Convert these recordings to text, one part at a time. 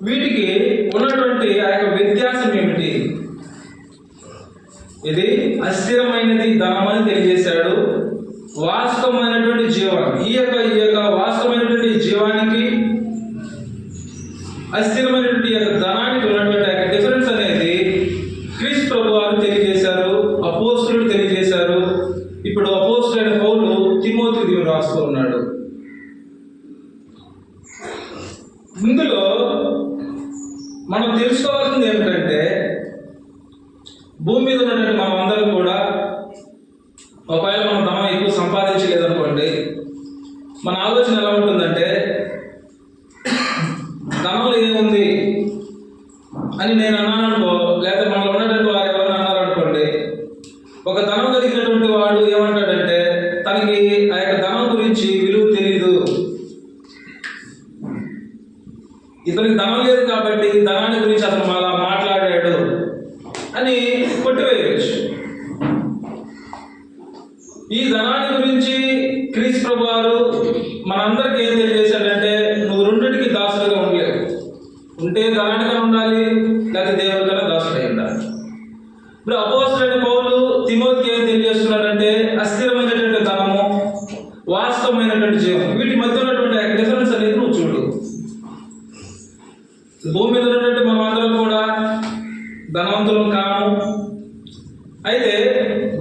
వీటికి ఉన్నటువంటి ఆ యొక్క వ్యత్యాసం ఏమిటి? ఇది అస్థిరమైనది ధనం అని తెలియజేశాడు. వాస్తవమైనటువంటి జీవం, ఈ యొక్క వాస్తవమైనటువంటి జీవానికి అస్థిరమైనటువంటి ధనానికి ఉన్నటువంటి డిఫరెన్స్ అనేది క్రీస్తు ప్రభు వారు తెలియజేశారు, అపోస్తలుడు తెలియజేశారు. ఇప్పుడు అపోస్తలుడైన పౌలు తిమోతికి రాస్తూ ఉన్నాడు. ఇందులో మనం తెలుసుకోవాల్సింది ఏమిటంటే, భూమి మీద ఉన్నటువంటి మనం అందరం కూడా ఒకవేళ మనం ధనం ఎక్కువ సంపాదించలేదనుకోండి, మన ఆలోచన ఎలా ఉంటుందంటే ధనంలో ఏముంది అని నేను అన్నాను అనుకో, లేదా మనలో ఉన్నటువంటి వారు ఎవరైనా అన్నారు అనుకోండి, ఒక ధనం కలిగినటువంటి వాడు ఏమంటాడంటే తనకి ఆ యొక్క ధనం గురించి విలువ తెలియదు, ఇతనికి ధనం లేదు కాబట్టి ధనాన్ని గురించి అతను అలా మాట్లాడాడు అని కొట్టివేయవచ్చు. ఈ ధనాన్ని గురించి క్రీస్తు ప్రభు వారు మనందరికీ ఏం తెలియజేశాడంటే, నువ్వు రెండింటికి దాసులుగా ఉండలేవు. ఉంటే ధనానికన్నా ఉండాలి, లేకపోతే దేవుడికన్నా దాసుడై ఉండాలి. ఇప్పుడు అపోస్తలుడైన పౌలు తిమోతికి ఏం తెలియజేస్తున్నాడంటే, అస్థిరమైనటువంటి ధనము, వాస్తవమైనటువంటి జీవం, వీటి మధ్య ఉన్నటువంటి డిఫరెన్స్ అనేది నువ్వు చూడు. భూమి మీద ఉన్నటువంటి మనం అందరం కూడా ధనవంతులం కాము. అయితే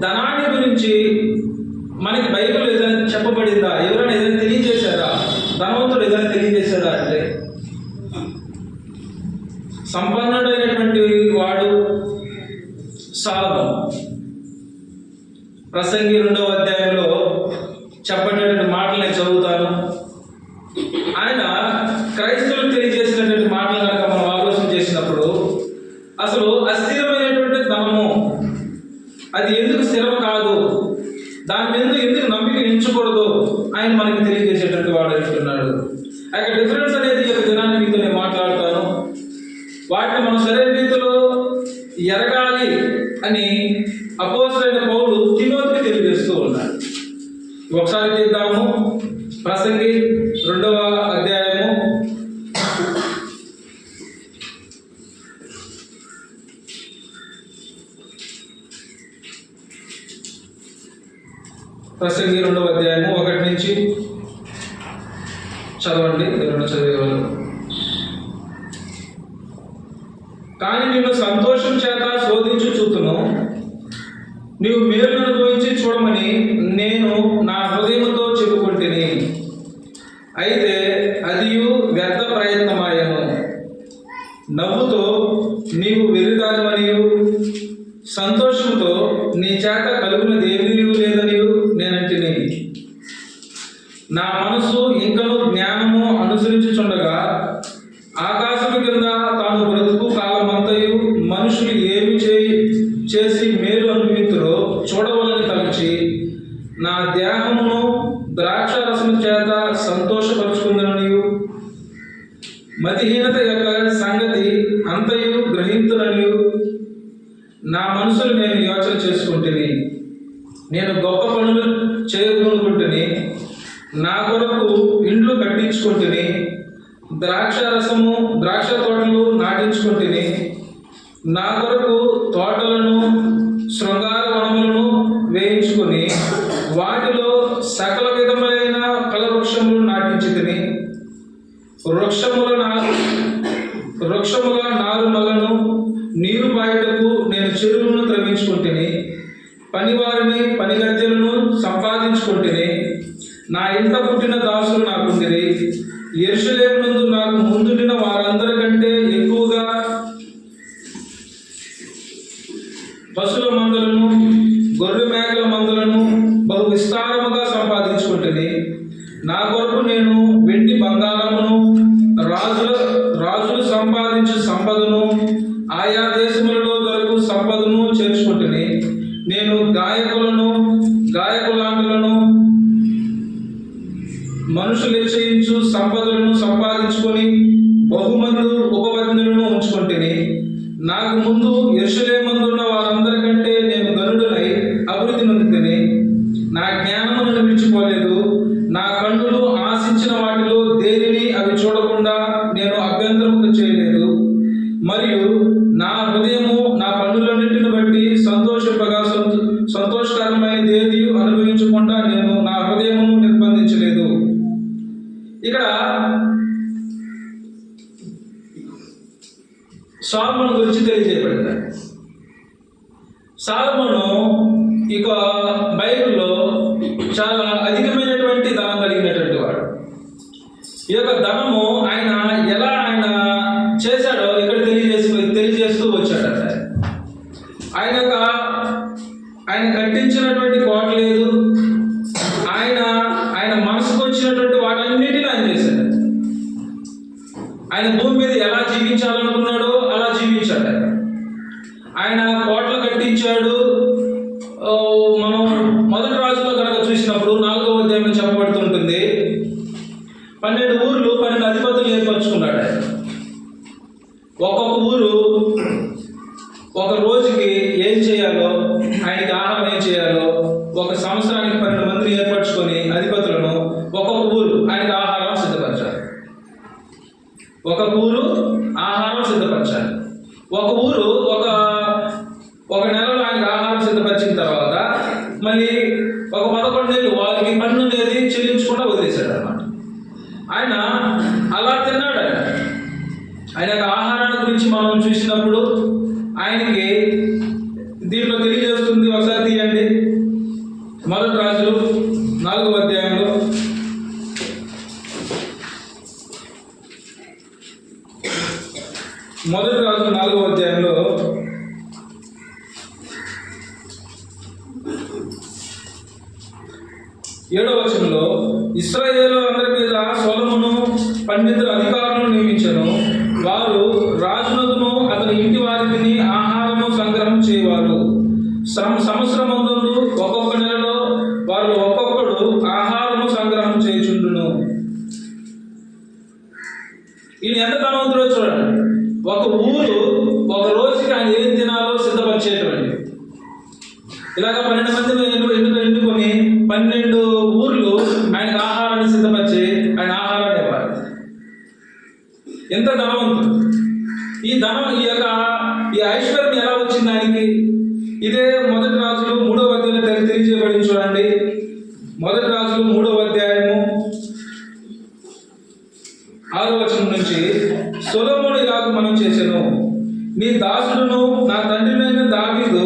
ధనాన్ని గురించి మనకి బైబిల్ ఏదైనా చెప్పబడిందా? ఎవరైనా ఏదైనా తెలియజేశారా? ధనవంతుడు ఏదైనా తెలియజేశాడా అంటే, సంపన్నుడైనటువంటి వాడు సొలొమోను. ప్రసంగి 2వ అధ్యాయంలో చెప్పబడినటువంటి మాటలు నేను చదువుతాను. ఆయన క్రైస్తవులకు తెలియజేసినటువంటి మాటలు కనుక మనం ఆలోచన చేసినప్పుడు, అసలు అస్థిరమైనటువంటి ధనము అది ఎందుకు స్థిరం కాదు, దాని మీద ఎందుకు నమ్మిక ఎంచకూడదు ఆయన మనకి తెలియజేసేటువంటి వాడు అంటున్నాడు. ఆ యొక్క డిఫరెన్స్ అనేది ఈ యొక్క దినాన్ని మీతో నేను మాట్లాడతాను. వాటిని మనం సరైన రీతిలో ఎరగాలి అని అపోస్తలుడైన పౌలు తిమోతికి తెలియజేస్తూ ఉన్నాడు. ఒకసారి తీద్దాము. ప్రసంగి 2వ అధ్యాయము ప్రసంగి 2వ అధ్యాయము 1 నుంచి చదవండి. ఎవరైనా చదివేవాళ్ళు. కానీ నిన్ను సంతోషం చేత శోధించు చూతును, నీవు మేలు అనుభవించి చూడమని నేను నా హృదయంతో చెప్పుకుంటుని. అయితే అదియు వ్యర్థ ప్రయత్నమాయను. నవ్వుతో నీవు వెర్రిదానివనియు, సంతోషంతో నీ చేత కలుగునది ఏమీ లేదనియు నేనంటిని. నా మనసు ఇంకను జ్ఞానము అనుసరించుచుండగా, ఆకాశము కింద తాను బ్రతుకు కాలమంతయు మనుషులు ఏమి చేసి మేలు అనుభవింతురో చూడవలని తలచి, నా దేహమును ద్రాక్ష రసము చేత సంతోషపరుచుకుందననియు, మతిహీనత యొక్క సంగతి అంతయు గ్రహింతుననియు నా మనసులు నేను యోచన చేసుకుంటుని. నేను గొప్ప పనులు చేయకుంటుని, నా కొరకు ఇండ్లు కట్టించుకుంటుని, ద్రాక్ష తోటలు నాటించుకుంటుని, నా కొరకు తోటలను శృంగార వనములను వేయించుకొని వాటిలో సకల విధములైన ఫలవృక్షములు నాటించుకుని, వృక్షముల నారుమలను నీరు బాయటకు నేను చెరువులను త్రవ్వించుకుంటుని, పనివారిని పనిగద్దెలను సంపాదించుకుంటుని. నా ఇంట పుట్టిన దాసులు నాకుండిరి. యెరూషలేము నందు నాకు ముందుండిన వారందరికంటే ఎక్కువగా పశువుల మందలను గొర్రె మేకల మందలను బహు విస్తారముగా సంపాదించుకుంటుని. నా కొరకు నేను వెండి బంగారమును రాజులు సంపాదించు సంపదను ఆయా దేశములలో దొరకు సంపదను చేర్చుకుంటుని. నేను గాయకులాంగులను మనుషులు నిశ్చయించు సంపదలను సంపాదించుకొని బహుమందు ఉపపత్నులను ఉంచుకుంటుని. నాకు ముందు యెరూషలేమునందున్న వారందరికంటే నేను గనుడనై అభివృద్ధి నొందితిని. నా జ్ఞానమును నిలిచిపోలేదు. నా కన్నులు ఆశించిన వాటిలో దేనిని అవి చూడకుండా నేను అభ్యంతరము చేయలేదు. లేదు. మరియు నా హృదయము నా పనులన్నింటిని బట్టి సంతోషింపగా సంతోషకరమైన ఏది అనుభవించకుండా నేను నా హృదయమును నిర్బంధించలేదు. ఇక్కడ సొలొమోను గురించి తెలియజేయబడింది. సొలొమోను ఇక బైబిల్లో చాలా అధికమైనటువంటి ధనం కలిగినటువంటి వాడు. ఈ యొక్క ధనము ఆయన ఎలా చేశాడో ఇక్కడ తెలియజేస్తూ వచ్చాడట. ఆయన కట్టించినటువంటి కోట లేదు. ఆయన మనసుకు వచ్చినటువంటి వాటన్నిటిని ఆయన చేశాడు. ఆయన భూమి మీద ఎలా జీవించాలనుకున్నాడో అలా జీవించాడు. ఆయన కోటలు కట్టించాడు. మనం మొదటి రాజులో కనుక చూసినప్పుడు 4వ అధ్యాయంలో చెప్పబడుతుంటుంది, 12 ఊర్లు 12 అధిపతులు ఏర్పరచుకున్నాడు ఆయన. ఒక్కొక్క ఊరు ఒక రోజుకి ఏం చేయాలో, ఆయనకి ఆహారం ఏం చేయాలో, ఒక సంవత్సరానికి 12 మందిని ఏర్పరచుకొని అధిపతులను ఒక్కొక్క ఊరు ఆయనకి ఆహారం సిద్ధపరచాలి. ఒక్కొక్క ఊరు ఆహారం సిద్ధపరచాలి. ఒక ఊరు ఒక నెలలో ఆయనకి ఆహారం సిద్ధపరిచిన తర్వాత మళ్ళీ ఒక 11 నెలలు వాళ్ళకి పన్ను అనేది చెల్లించకుండా వదిలేశాడు అన్నమాట. ఆయన అలా తిన్నాడు. ఆయన యొక్క ఆహారాన్ని గురించి మనం చూసినప్పుడు ఆయనకి దీంట్లో తెలియజేస్తుంది. ఒకసారి తీయండి, మొదటి రాజులు 4వ అధ్యాయంలో మొదటి రాజు 4వ అధ్యాయంలో 7వ వచనంలో, ఇశ్రాయేలు అందరి మీద సొలొమోను పండితుల అధికారులను నియమించెను. వారు రాజునకును అతని ఇంటి వారికి ఆహారము సంగ్రహం చేయవారు. సంవత్సరమందు ఒక్కొక్క నెలలో వారు ఒక్కొక్కడు ఆహారము సంగ్రహం చేయుచుండును. ఈయన ఎంత ధనవంతుడో చూడండి. ఒక ఊరు ఒక రోజుకి ఆయన ఏం తినాలో సిద్ధపరిచేటువంటి, ఇలాగ 12 మందిని ఎన్నుకొని 12 ఊర్లు ఆయనకు ఆహారాన్ని సిద్ధపరిచి ఆయన ఆహారాన్ని ఇవ్వాలి. ఎంత ధనవంతుడు! ఈ ధనం ఈ ఐశ్వర్యం ఎలా వచ్చింది ఆయనకి? ఇదే మొదటి రాజులు 3వ అధ్యాయంలో తెలియజేయబడింది చూడండి. మొదటి రాజులు 3వ అధ్యాయము 6వ వచనం నుంచి, సొలొమోను ఇలాగ మనం చేసెను, నీ దాసుడును నా తండ్రినైన దావీదు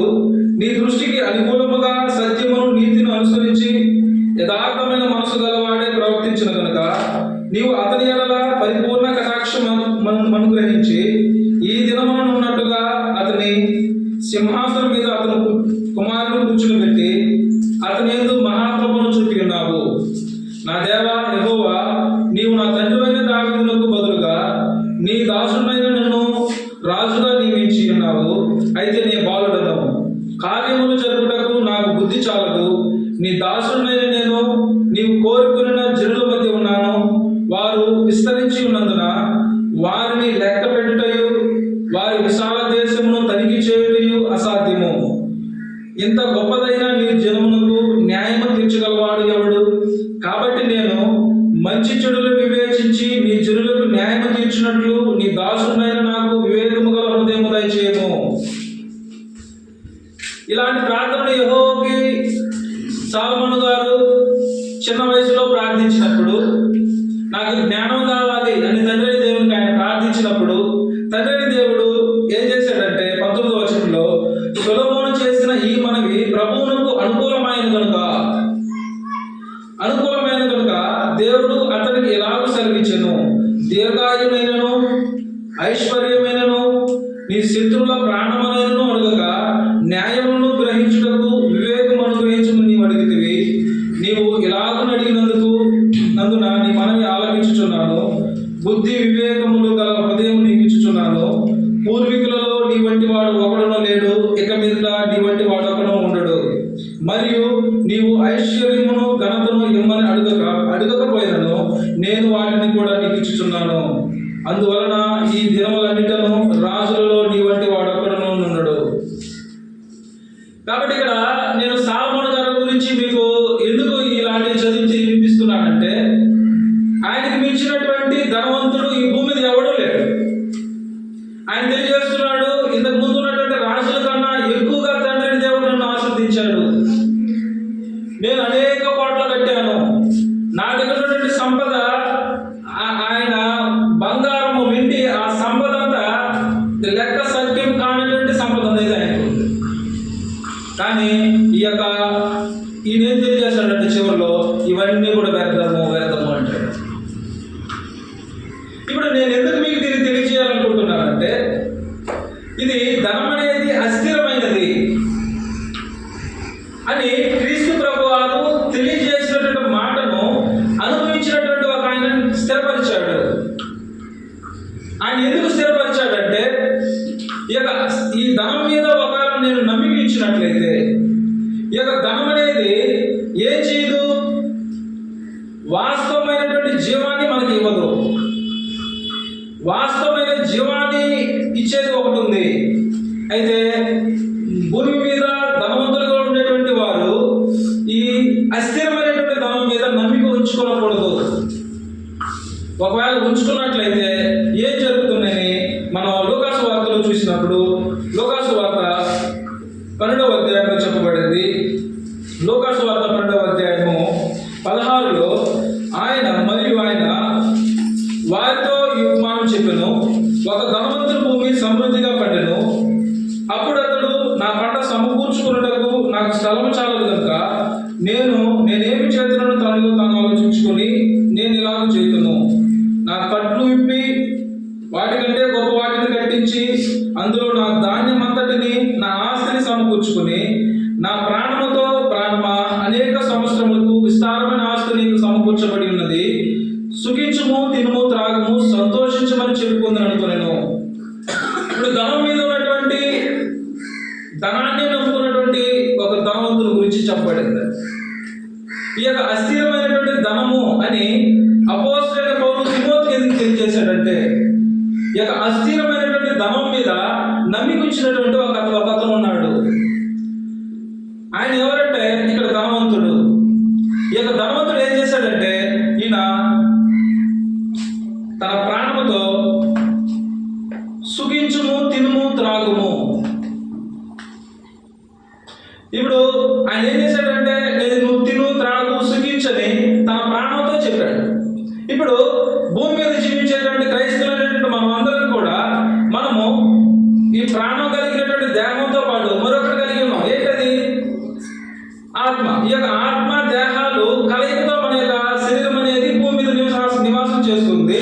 నీ దృష్టికి అనుకూలముగా సత్యమును నీతిని అనుసరించి యథార్థమైన మనసు గలవాడే ప్రవర్తించిన కనుక నీవు అతని ఎడల పరిపూర్ణ కటాక్షమనుగ్రహించి ఈ దినమున ఉన్నట్టుగా అతని సింహాసనం మీద అతను కుమారుని కూర్చునిపెట్టి అతని యందు మహాప్రభును చూపి ఉన్నావు. నా దేవా యెహోవా, నీవు నా తండ్రివైన దావీదునకు బదులుగా నీ దాసుడైన నన్ను రాజుగా నియమించి ఉన్నావు. అయితే నీ బాలుడను, కార్యములు జరుగుటకు నాకు బుద్ధి చాలదు. నీ దాసుడైన నేను నీవు కోరుకున్న జనుల మధ్య ఉన్నాను. వారు విస్తరించి ఉన్నందున వారిని లెక్క పెట్టుటయు వారి విశాల దేశమును తనిఖీ చేయుటయు అసాధ్యము. ఇంత గొప్పదైన నీ జనమునకు న్యాయము తీర్చగలవాడు ఎవడు? కాబట్టి నేను మంచి చెడులు వివేచించి నీ జనులకు న్యాయము తీర్చినట్లు నీ దాసుడైన నాకు వివేకము గల హృదయము దయచేయము. ఇలాంటి ప్రార్థనలు యెహోవాకి సొలొమోను గారు చిన్న వయసులో ప్రార్థించినప్పుడు, నాకు జ్ఞానం కావాలి అని తండ్రి దేవునికి ఆయన ప్రార్థించినప్పుడు తండ్రి దేవుడు ఏం చేశాడంటే 19వ వచనంలో, సొలొమోను చేసిన ఈ మనవి ప్రభువునకు అనుకూలమైన కనుక దేవుడు అతనికి ఎలాగూ సెలవిచ్చెను, దీర్ఘాయునైనను ఐశ్వర్యమైనను నీ శత్రువుల ప్రాణమునైనను అడుగక న్యాయమును గ్రహించుటకు వివేకము అనుగ్రహించము నీవు అడిగితివి. నీవు ఇలాగను అడిగినందున నీ మనవి ఆలకించుచున్నాను. బుద్ధి వివేకములు గల హృదయం నీకు ఇచ్చుచున్నాను. పూర్వీకులలో నీ వంటి వాడు ఒకడునో లేడు, ఇక మీద నీ వంటి వాడు ఒకడు ఉండడు. మరియు నీవు ఐశ్వర్యమును ఘనతను ఇమ్మని అడగకపోయినను నేను వాటిని కూడా నీకు ఇచ్చుచున్నాను. అందువలన ఈ దినములన్నిటను రాజులలో నీ వంటి వాడు ఒకడునో ఉండడు. కాబట్టి ఇక్కడ నేను సొలొమోను గారి గురించి మీకు ఎందుకు ఇలాంటివి చదివించి వినిపిస్తున్నానంటే, ఆయనకి మించినటువంటి ధనవంతుడు ఈ భూమి మీద ఎవడూ లేడు. కానీ ఈయన ఏం తెలియజేస్తాడంటే చివరిలో ఇవన్నీ కూడా వ్యర్థము అంటాడు. ఇప్పుడు నేను ఎందుకు మీకు దీన్ని తెలియజేయాలనుకుంటున్నానంటే, ఇది ధనం అనేది అస్థిరమైనది అని క్రీస్తు ప్రభు వారు తెలియజేసినటువంటి మాటను అనుభవించినటువంటి ఒక ఆయన స్థిరపరిచాడు. ఆయన ఎందుకు స్థిరపరిచాడంటే, ఈ ధనం మీద ఒకవేళ నేను నమ్మిక ఇచ్చినట్లయితే ధనం అనేది ఏం చేయదు, వాస్తవమైనటువంటి జీవాన్ని మనకి ఇవ్వదు. వాస్తవమైన జీవాన్ని ఇచ్చేది ఒకటి ఉంది. అయితే భూమి మీద ధనవంతులుగా ఉండేటువంటి వారు ఈ అస్థిరమైనటువంటి ధనం మీద నమ్మిక ఉంచుకోకూడదు. ఒకవేళ ఉంచుకున్నట్లయితే ఏం జరుగుతుందని మనం లూకాసు వార్తలో చూసినప్పుడు, లూకాసు వార్త 12వ అధ్యాయంలో చెప్పబడింది. లూకాసు వార్త 12వ అధ్యాయము 16లో ఆయన వారితో ఈ ఉపమానం చెప్పెను. ఒక ధనవంతుని భూమి సమృద్ధిగా పండెను. అప్పుడు అతడు, నా పంట సమకూర్చుకున్నటకు నాకు స్థలం చాలదు కనుక నేనేమి చేతులను తాను ఆలోచించుకొని నేను ఇలాగ చేతును, నా కట్లు విప్పి వాటికంటే గొప్ప వాటిని కట్టించి అందులో నా ధాన్యం అంతటిని నా ఆస్తిని సమకూర్చుకుని నా ప్రాణముతో ప్రాణమా అనేక సంవత్సరములకు విస్తారమైన ఆస్తి నీకు సమకూర్చబడి ఉన్నది, సుఖించుము, తినుము, త్రాగము, సంతోషించమని చెప్పుకుందని అనుకున్నాను. ఇప్పుడు ధనం మీద ఉన్నటువంటి ధనాన్ని నమ్ముకున్నటువంటి ఒక ధనవంతుల గురించి చెప్పబడింది. ఈ అస్థిరమైనటువంటి ధనము అని అపోస్తలుడైన పౌలు తిమోతికి ఎందుకు తెలియజేశాడంటే, అస్థిరమైనటువంటి ధనం మీద నమ్మిక ఉంచినటువంటి ఒక అతను ఉన్నాడు. ఆయన ఎవరంటే ఇక్కడ ధనవంతుడు. ధనవంతుడు ఏం చేశాడంటే, ఈయన తన ప్రాణముతో సుఖించుము, తినుము, త్రాగుము. ఇప్పుడు ఆయన ఏం చేశాడంటే, లేదు నువ్వు తిను, త్రాగు, సుఖించని తన ప్రాణంతో చెప్పాడు. ఇప్పుడు భూమి మీద జీవించేటువంటి క్రైస్తవులైనటువంటి మనం అందరం కూడా మనము ఈ ప్రాణం కలిగినటువంటి దేహంతో పాటు మరొకటి కలిగి ఉన్నాం. ఏంటది? ఆత్మ. ఈ ఆత్మ దేహాలు కలయికతో మన శరీరం అనేది భూమి మీద నివాసం చేస్తుంది.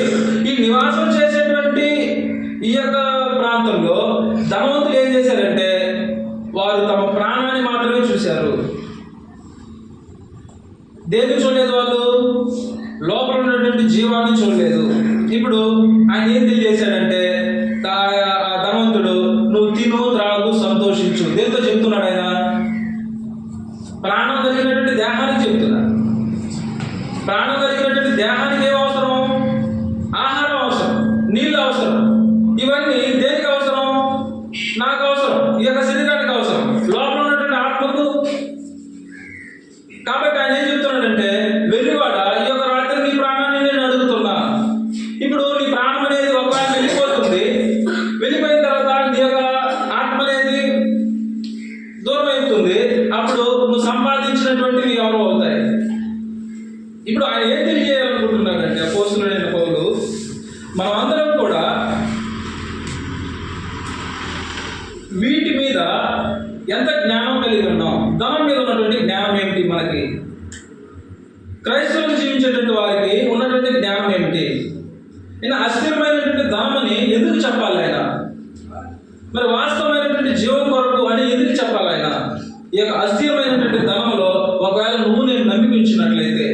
ఈ నివాసం చేసేటువంటి ఈ ప్రాంతంలో ధనవంతులు ఏం చేశారంటే, వారు తమ ప్రాణాన్ని మాత్రమే చూశారు. దేన్ని చూడలేదు? వాళ్ళు లోపల ఉన్నటువంటి జీవాన్ని చూడలేదు. ఇప్పుడు ఆయన ఏం తెలియజేశాడంటే, ఆ ధనవంతుడు నువ్వు తిను, త్రాగు, సంతోషించు. దేంతో చెప్తున్నాడు ఆయన? ప్రాణం కలిగినటువంటి దేహానికి చెప్తున్నాడు. ప్రాణం కలిగినటువంటి దేహానికి ఏం అవసరం? ఆహారం అవసరం, నీళ్ళు అవసరం. ఇవన్నీ దేనికి అవసరం? నాకు అవసరం, ఈ శరీరానికి అవసరం, లోపల ఉన్నటువంటి ఆత్మకు. కాబట్టి ఆయన ఏం చెప్తున్నాడంటే, వెర్రివాడ, ఈ రాత్రి నీ ప్రాణాన్ని నేను అడుగుతున్నా. ఇప్పుడు నీ ప్రాణం అనేది ఒకవేళ వెళ్ళిపోతుంది. వెళ్ళిపోయిన తర్వాత నీ ఆత్మ అనేది దూరం అవుతుంది. అప్పుడు నువ్వు సంపాదించినటువంటివి ఎవరు అవుతాయి? ఇప్పుడు ఆయన ఏం తెలియజేయాలనుకుంటున్నాడంటే, అపోస్తలుడైన పౌలు, మనం అందరం కూడా వీటి మీద ఎంత జ్ఞానం కలిగి ఉన్నాం? ధనం మీద ఉన్నటువంటి జ్ఞానం ఏమిటి? మనకి క్రైస్తవులు జీవించేటువంటి వారికి ఉన్నటువంటి జ్ఞానం ఏమిటి? అస్థిరమైనటువంటి ధనమని ఎందుకు చెప్పాలి ఆయన? మరి వాస్తవమైనటువంటి జీవం కొరకు అని ఎందుకు చెప్పాలి ఆయన? ఈ అస్థిరమైనటువంటి ధనంలో ఒకవేళ నువ్వు నేను నమ్మికించినట్లయితే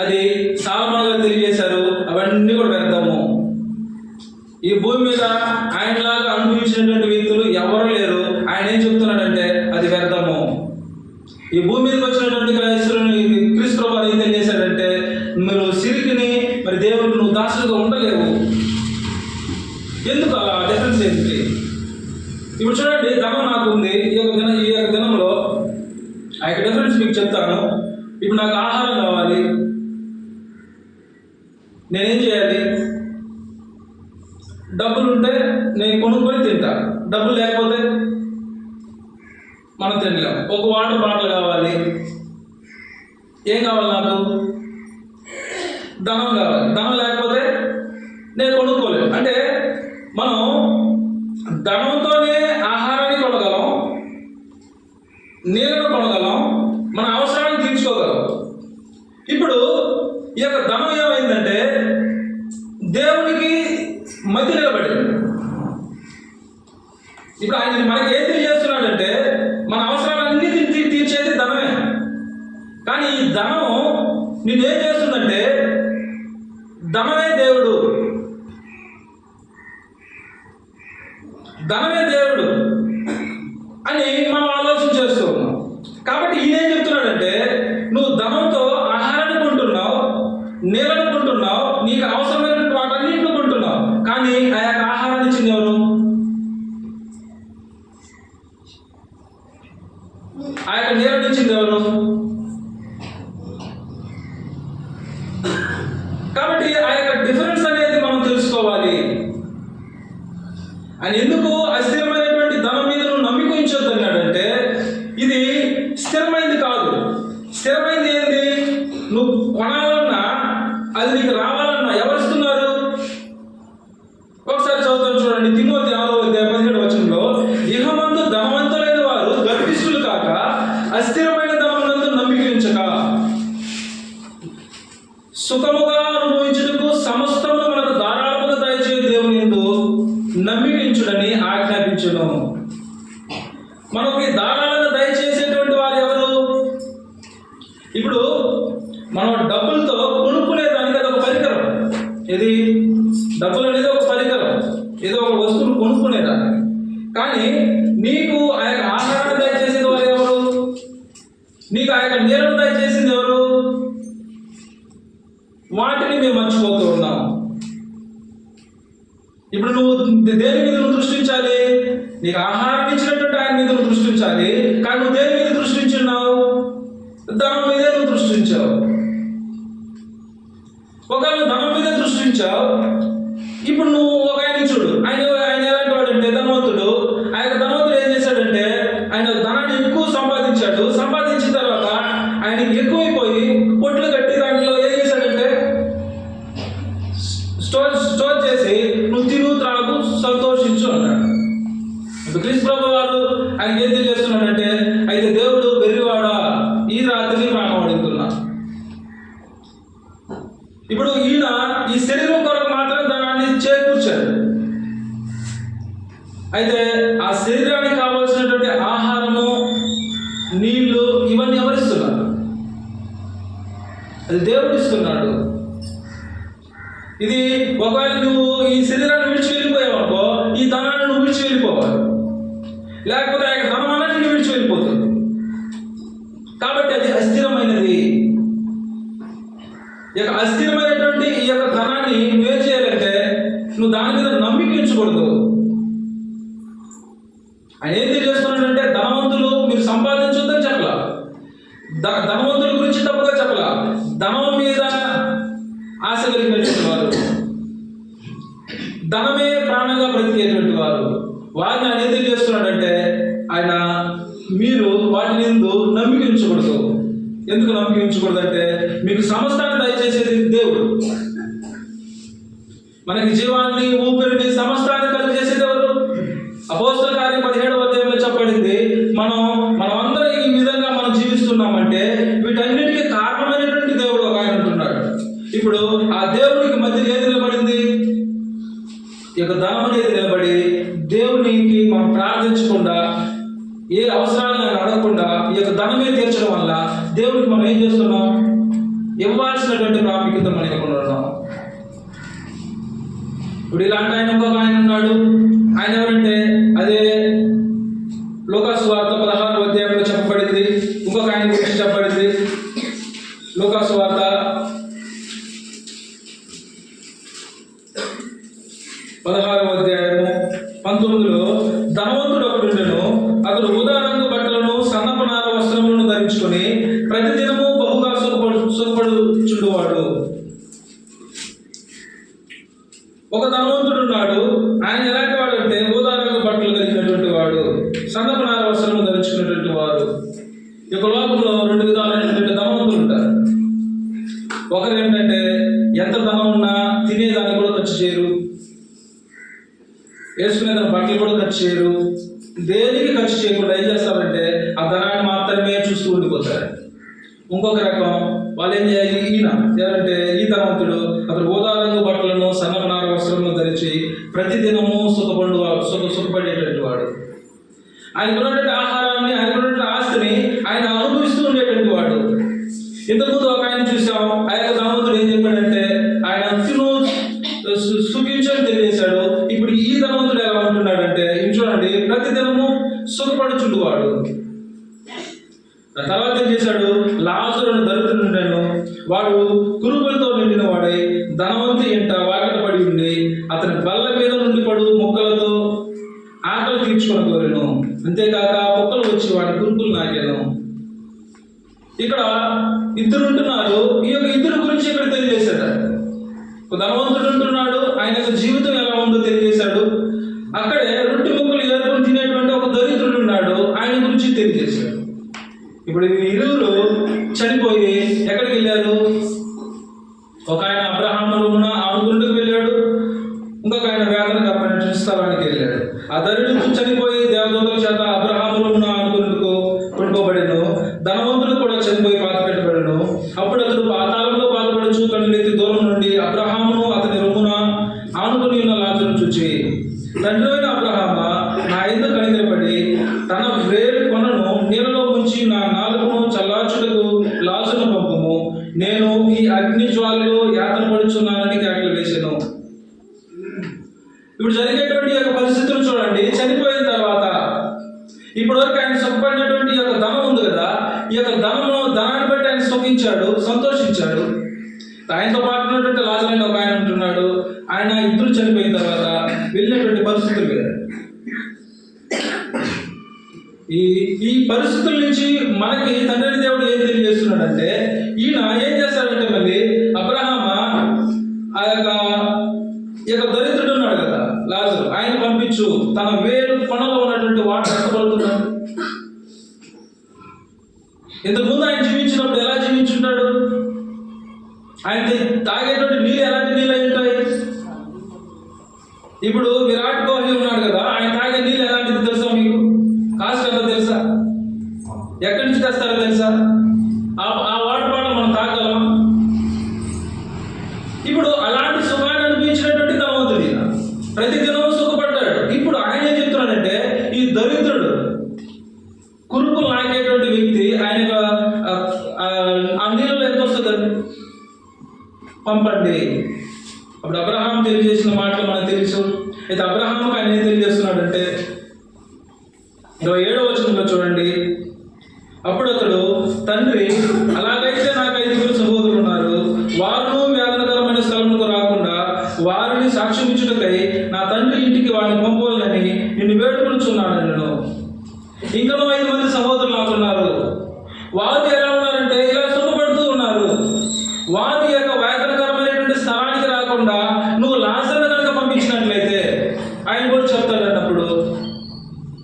అది సాలమోను గారు తెలియజేశారు, అవన్నీ కూడా వ్యర్థము. ఈ భూమి మీద ఆయనలాగా అనుభవించినటువంటి వ్యక్తులు ఎవరు లేరు. ఆయన ఏం చెప్తున్నాడంటే అది వ్యర్థము. ఈ భూమి మీదకి వచ్చినటువంటి క్రీస్తు వారు ఏం తెలియజేశాడంటే, మీరు సిరికిని మరి దేవుడికి నువ్వు దాసులుగా ఉండలేవు. ఎందుకు అలా? డిఫరెన్స్ ఏంటి? ఇప్పుడు చూడండి, ధనం నాకు ఉంది. ఈ యొక్క దినంలో ఆ యొక్క డిఫరెన్స్ మీకు చెప్తాను. ఇప్పుడు నాకు ఆహారం కావాలి, నేనేం చేయాలి? డబ్బులు ఉంటే నేను కొనుక్కొని తింటా. డబ్బులు లేకపోతే మనం తినలేం. ఒక వాటర్ బాటిల్ కావాలి, ఏం కావాలి? నాకు ధనం కావాలి. ధనం లేకపోతే నేను కొనుక్కోలేను. అంటే మనం ధనంతోనే ఆహారాన్ని కొనగలం, నీళ్ళను కొనగలం, మన అవసరాలను తీర్చుకోగలం. ఇప్పుడు ఈ యొక్క ధనం ఏమైందంటే దేవునికి మధ్య నిలబడింది. ఇప్పుడు ఆయన మనకి ఏం తెలియజేస్తున్నాడంటే మన అవసరాలన్నీ తీర్చేది ధనమే. కానీ ఈ ధనం నిన్నేం చేస్తుందంటే ధనమే దేవుడు, ధనమే దేవుడు అని మనం ఆలోచన చేస్తూ ఉన్నాం. కాబట్టి ఈయనేం చెప్తున్నాడంటే నువ్వు ధనంతో ఆహారాన్ని కొంటున్నావు, నీళ్ళను కొంటున్నావు, నీకు అవసరమైనటువంటి వాటన్నింటిని కొంటున్నావు. కానీ ఆ యొక్క ఆహారాన్ని ఇచ్చింది ఎవరు? ఆ యొక్క నీళ్ళని ఇచ్చింది ఎవరు? కాబట్టి ఆ యొక్క డిఫరెన్స్ అనేది మనం తెలుసుకోవాలి. ఆయన ఎందుకు అస్థిరమైనటువంటి ధనం మీద నువ్వు నమ్మిక ఉంచొద్దు అన్నాడంటే ఇది స్థిరమైంది కాదు. స్థిరమైంది ఏంది? నువ్వు కొనాలన్నా అది నీకు రావాలన్నా ఎవరు ఇస్తున్నారు? ఒకసారి చదువుతాను చూడండి. తిమోతి 6:17 ఇహమందు ధనవంతులైన వారు గర్విష్ఠులు కాక అస్థిరమైన ధనమునందు నమ్మిక ఉంచక సుఖముగా అనుభవించుటకు సమస్తము మనకు ధారాళముగా దయచే దేవుని యందు నమ్మికించుడని ఆజ్ఞాపించును. మనకి ధారాళంగా దయచేసేటువంటి వారు ఎవరు? ఇప్పుడు మనం డబ్బులతో కొనుక్కునేదానికి అది ఒక పరికరం. ఇది డబ్బులు అనేది ఒక పరికరం, ఏదో ఒక వస్తువును కొనుక్కునేదానికి. కానీ నీకు ఆ యొక్క ఆహారాన్ని దయచేసేది వారు ఎవరు? నీకు ఆ యొక్క నీళ్ళను దయచేసింది ఎవరు? వాటిని మేము మర్చిపోతూ ఉన్నాం. ఇప్పుడు నువ్వు దేని మీద నువ్వు దృష్టించాలి? నీకు ఆహారం ఇచ్చినటువంటి ఆయన మీద నువ్వు దృష్టించాలి. కానీ నువ్వు దేని మీద దృష్టించున్నావు? ధనం మీదే నువ్వు దృష్టించావు. ఒకవేళ ధనం మీద దృష్టించావు, ఇప్పుడు నువ్వు ఒక ఆయన చూడు. ఆయన ఎలాంటి వాడు అంటే ధనవంతుడు. ఆ యొక్క ధనవంతుడు ఏం చేశాడంటే ఆయన ధనాన్ని ఎక్కువ సంపాదించాడు. సంపాదించిన తర్వాత ఆయనకి ఎక్కువైపోయి పొట్లు కట్టి దాంట్లో ఏం చేశాడంటే స్టోర్ చేసి నువ్వు తిను, త్రాగు, సంతోషించు అన్నాడు. ఇప్పుడు క్రీస్తు ప్రభు వారు ఆయన ఏం తెలియజేస్తున్నాడంటే అయితే దేవుడు వెర్రివాడా, ఈ రాత్రి ప్రాణం అడుగుతున్నా. ఇప్పుడు ఈయన ఈ శరీరం కొరకు మాత్రం ధనాన్ని చేకూర్చాడు. అయితే ఆ శరీరానికి కావాల్సినటువంటి ఆహారము, నీళ్లు ఇవన్నీ ఎవరిస్తున్నారు? అది దేవుడు ఇస్తున్నాడు. ఇది ఒకవేళ నువ్వు ఈ శరీరాన్ని విడిచి వెళ్ళిపోయావు అనుకో, ఈ ధనాన్ని నువ్వు విడిచి వెళ్ళిపోవాలి. లేకపోతే ఆ యొక్క ధనం అన్నిటిని విడిచి వెళ్ళిపోతుంది. కాబట్టి అది అస్థిరమైనది. ఈ యొక్క అస్థిరమైనటువంటి ఈ యొక్క ధనాన్ని నువ్వేం చేయాలంటే నువ్వు దాని మీద నమ్మిక ఉంచకూడదు. ఆయన ఏం తెలియజేస్తున్నాడంటే ధనవంతులు మీరు సంపాదించొద్దని చెప్పలా, ధనవంతుల గురించి తప్పుగా చెప్పలా. ధనం మీద ఆశ కలిగినటువంటి వారు, ధనమే ప్రాణంగా బ్రతికేటువంటి వారు, వారిని ఆయన ఏం తెలియజేస్తున్నాడంటే ఆయన మీరు వాటిని ఎందుకు నమ్మిక ఉంచకూడదు. ఎందుకు నమ్మిక ఉంచకూడదు అంటే మీకు సమస్తాన్ని దయచేసేది దేవుడు. మనకి జీవాన్ని, ఊపిరిని, సమస్తాన్ని కలిగజేసేది ఎవరు? అపోస్తల కార్యం 17వ చెప్పబడింది. మనం అందరం ఈ విధంగా మనం జీవిస్తున్నామంటే వీటన్నిటికీ కారణమైనటువంటి దేవుడు ఒక ఆయన ఉంటున్నాడు. ఇప్పుడు ఆ దేవునికి మధ్య ఏది నిలబడింది? ఈ యొక్క ధనం అనేది నిలబడి దేవునికి మనం ప్రార్థించకుండా, ఏ అవసరాలను అడగకుండా ఈ యొక్క ధనమే తీర్చడం వల్ల దేవునికి మనం ఏం చేస్తున్నాం? ఇవ్వాల్సినటువంటి ప్రాముఖ్యత మనం ఇవ్వకుండా ఉన్నాం. ఇప్పుడు ఇలాంటి ఆయన ఇంకొక ఆయన ఉన్నాడు. ఆయన ఎవరంటే అదే లూకాసు వార్త 16వ చెప్పబడింది. ఇంకొక ఆయన గురించి చెప్పబడింది. లూకాసు వార్త 16:19 ధనవంతుడు ఒకడుండెను. అతడు ఊదా రంగు బట్టలను, సన్నపు నార వస్త్రములను ధరించుకొని ప్రతిదినము బహుగా సుఖపడుచుండువాడు. ఒక ధనవంతుడు ఉన్నాడు. ఆయన ఎలాంటి వాడు అంటే ఊదా రంగు బట్టలు కలిగినటువంటి వాడు, సన్నపు నార వస్త్రములు ధరించుకున్నటువంటి వాడు. ఈ యొక్క లోకంలో రెండు విధాలైనటువంటి ధనవంతులు ఉంటారు. ఒకరు ఏంటంటే ఎంత ధనం ఉన్నా తినేదాన్ని కూడా ఖర్చు చేయరు, వేసుకునేదాన్ని బట్టలు కూడా ఖర్చు చేయరు, దేనికి ఖర్చు చేయకుండా ఏం చేస్తారంటే ఆ ధనాన్ని మాత్రమే చూస్తూ ఉండిపోతారు. ఇంకొక రకం వాళ్ళు ఏం చేయాలి, ఎవరంటే ఈ ధనవంతుడు అతడు ఊదా రంగు బట్టలను సన్నపనార వస్త్రములను ధరించి ప్రతిదినము సుఖపడేటువంటి వాడు. ఆయనకున్నటువంటి ఆహారాన్ని, ఆయనకున్నటువంటి ఆస్తిని ఆయన అనుభవిస్తూ ఉండేటువంటి వాడు. ఇంతకుముందు ఒక ఆయన చూసాం, ఆ యొక్క ధనవంతుడు ఏం చెప్పాడంటే ఆయన తిను సుఖించని తెలియజేశాడు. ఇప్పుడు ఈ ధనవంతుడు ఎలా ఉంటున్నాడంటే చూడండి, ప్రతిదినము సుఖపడుచుండువాడు. తర్వాత ఏం చేశాడు, లాజరును దరిద్రుడుండెను, వాడు కురుపులతో నిండిన వాడై ధనవంతు ఇంట వాకిట పడి ఉండి అతని బల్ల మీద నుండి పడు మొక్కలతో ఆకలి తీర్చుకొని కోరెను. అంతేకాక పొక్కలు వచ్చి వాడి కురుపులు నాకెను. ఇక్కడ ఇద్దరు ఉంటున్నారు. ఈ యొక్క ఇద్దరు గురించి ఇక్కడ తెలియజేశాడు. ఒక ధనవంతుడు ఉంటున్నాడు, ఆయన యొక్క జీవితం ఎలా ఉందో తెలియజేశాడు. అక్కడే రొట్టె ముక్కలు ఏరుకొని తినేటువంటి ఒక దరిద్రుడు ఉన్నాడు, ఆయన గురించి తెలియజేశాడు. ఇప్పుడు ఇరువురు చనిపోయి ఎక్కడికి వెళ్ళారు? ఒక ఆయన అబ్రహాము రొమ్మున ఆనుకున్నట్టుకు వెళ్ళాడు, ఇంకొక ఆయన వేదనకరమైన స్థలానికి వెళ్ళాడు. ఆ దరిద్రుడు చనిపోయి దేవదూతల చేత అబ్రహాము రొమ్మున ఆనుకున్నట్టుకు కొనుకోబడెను. ధనవంతుడు కూడా చనిపోయి పాత పెట్టబడెను. అప్పుడు అతడు పాతాళంలో బాధపడుచు కన్నులెత్తి దూరం నుండి అబ్రహామును అతని రొమ్మున ఆనుకుని ఉన్న లాజరును చూచి, తండ్రి అయిన అబ్రహామా, నా యందు కనికరపడి తన వేలు కొనను నీళ్ళలో ముంచి నా నాలుకను చల్లార్చుటకు లాజరును పంపుము, నేను ఈ అగ్ని జ్వాలలో యాతన పడుచున్నానని కేకలు వేసాను. ఇప్పుడు జరిగేటువంటి యొక్క పరిస్థితులు చూడండి. చనిపోయిన తర్వాత ఇప్పటి వరకు ఆయన సుఖపడినటువంటి యొక్క ధనం ఉంది కదా, ఈ యొక్క ధనాన్ని బట్టి ఆయన సుఖించాడు, సంతోషించాడు. ఆయనతో పాటు ఉన్నటువంటి లాజరు ఒక ఆయన ఉంటున్నాడు. ఆయన ఇద్దరు చనిపోయిన తర్వాత వెళ్ళినటువంటి పరిస్థితులు వేరు. ఈ పరిస్థితుల నుంచి మనకి తండ్రి దేవుడు ఏం తెలియజేస్తున్నాడంటే, ఈయన ఏం చేస్తాడంటే మళ్ళీ అబ్రహామా ఆ యొక్క దరిద్రుడు ఉన్నాడు కదా లాజరు, ఆయన పంపించు, తన వేలు కొనలో ఉన్నటువంటి వాటర్ కష్టపడుతున్నాడు. ఇంతకుముందు ఆయన జీవించినప్పుడు ఎలా జీవించుంటాడు? ఆయన తాగేటువంటి నీళ్ళు ఎలాంటి నీళ్ళు అయి ఉంటాయి? ఇప్పుడు విరాట్ కోహ్లీ ఉన్నాడు కదా, ఆయన తాగే నీళ్ళు ఎలాంటిది తెలుసా మీకు? కాస్ట్ ఎంత తెలుసా? ఎక్కడి నుంచి తెస్తారో తెలుసా? ఆ వాటర్ బాటిల్ మనం తాగలం. ఇప్పుడు అలాంటి సుఖాన్ని అనిపించినటువంటి ధనవంతుడు ప్రతిదినం సుఖపడ్డాడు. ఇప్పుడు ఆయన ఏం చెప్తున్నాడంటే, ఈ దరిద్రుడు కురుపులు నాకేటువంటి వ్యక్తి ఆయన ఆ నీళ్ళలో ఎంత వస్తుందండి, పంపండి. అప్పుడు అబ్రహాం తెలియజేసిన మాటలు మనకు తెలుసు. అయితే అబ్రహాంకు ఆయన ఏం తెలియజేస్తున్నాడంటే 27వ వచనంలో చూడండి, అప్పుడు అతడు, తండ్రి, అలాగైతే నాకు 5 సహోదరులు ఉన్నారు, వారును వేదనకరమైన స్థలములకు రాకుండా వారిని సాక్ష్యం ఇచ్చుటకై నా తండ్రి ఇంటికి వారిని పంపవాలని నిన్ను వేడుకొనుచున్నాను. నేను ఇంకనూ 5 మంది సహోదరులు నాకున్నారు. వారు ఎలా ఉన్నారంటే ఇలా సుఖపడుతూ ఉన్నారు. వారి యొక్క వేదనకరమైనటువంటి స్థలానికి రాకుండా నువ్వు లాజరును కనుక పంపించినట్లయితే ఆయన కూడా చెప్తాడన్నప్పుడు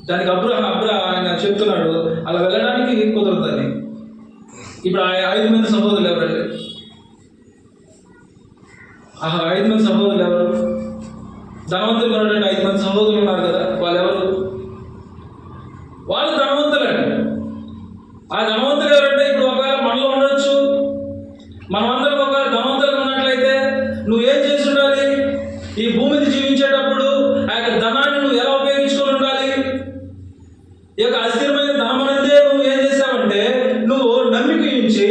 దానికి ఆయన చెప్తున్నాడు అలా వెళ్ళడానికి కుదరదని. ఇప్పుడు ఆ 5 మంది సహోదరులు ఎవరండి? 5 మంది సహోదరులు ఎవరు? ధనవంతులు ఉన్నటువంటి 5 మంది సహోదరులు ఉన్నారు కదా, వాళ్ళు ఎవరు? వాళ్ళు ధనవంతులండి. ఆ ధనవంతులు ఎవరంటే ఇప్పుడు ఒకవేళ మనలో ఉండొచ్చు. మనమందరం ఒకవేళ ధనవంతులు ఉన్నట్లయితే నువ్వేం చేసి ఉండాలి? ఈ భూమి మీద జీవించేటప్పుడు ఆ యొక్క ధనాన్ని నువ్వు ఎలా ఉపయోగించుకొని ఉండాలి? ఈ యొక్క అస్థిరమైన ధనం అనేది నువ్వు ఏం చేసావంటే నువ్వు నమ్మిక ఉంచి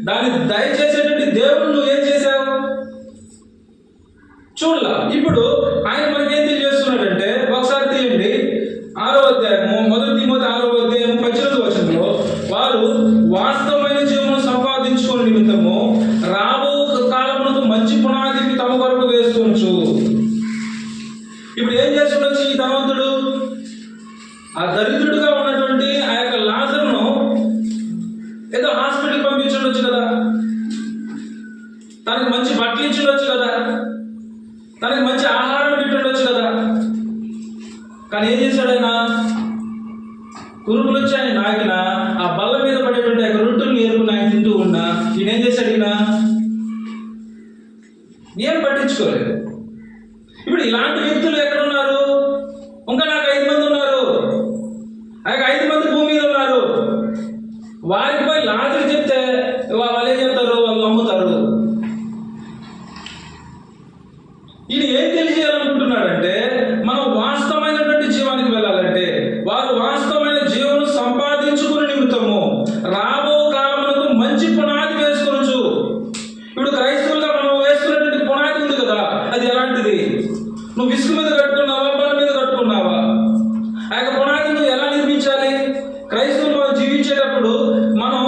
దాన్ని దయచేసేటువంటి దేవుడు నువ్వు ఏం చేసావు చూడలా. ఇప్పుడు ఆయన మనకి ఏం తెలియజేస్తున్నాడంటే, ఒకసారి తీయండి 6వ అధ్యాయము, 1 తిమోతి 6వ అధ్యాయము 18వ వచనంలో, వారు వాస్తవమైన జీవనం సంపాదించుకునే నిమిత్తము రాబో కాలమునకు మంచి పునాదికి తమ కొరకు వేసుకోవచ్చు. ఇప్పుడు ఏం చేస్తుండొచ్చు ఈ ధనవంతుడు? ఆ దరిద్రుడిగా ఉన్నటువంటి ఆ యొక్క లాజరును ఏదో హాస్పిటల్కి పంపించుండొచ్చు కదా, తనకు మంచి బట్టలు ఇచ్చిండొచ్చు కదా, తనకి మంచి ఆహారం పెట్టుండొచ్చు కదా. కానీ ఏం చేశాడు ఆయన? కురుపులు వచ్చి ఆయన నాకిన ఆ బల్ల మీద పడేటువంటి ఆ రొట్టెలు ఏరుకుని ఆయన తింటూ ఉన్నా ఈయన ఏం చేశాడు? ఈయన ఏం పట్టించుకోలేదు. ఇప్పుడు ఇలాంటి వ్యక్తులు ఎక్కడ ఉన్నారు? ఇంకా నాకు 5 మంది ఉన్నారు. ఇసుక మీద కట్టుకున్నావా, బండ మీద కట్టుకున్నావా? ఆ యొక్క పునాది నువ్వు ఎలా నిర్మించాలి? క్రైస్తవులు మనం జీవించేటప్పుడు మనం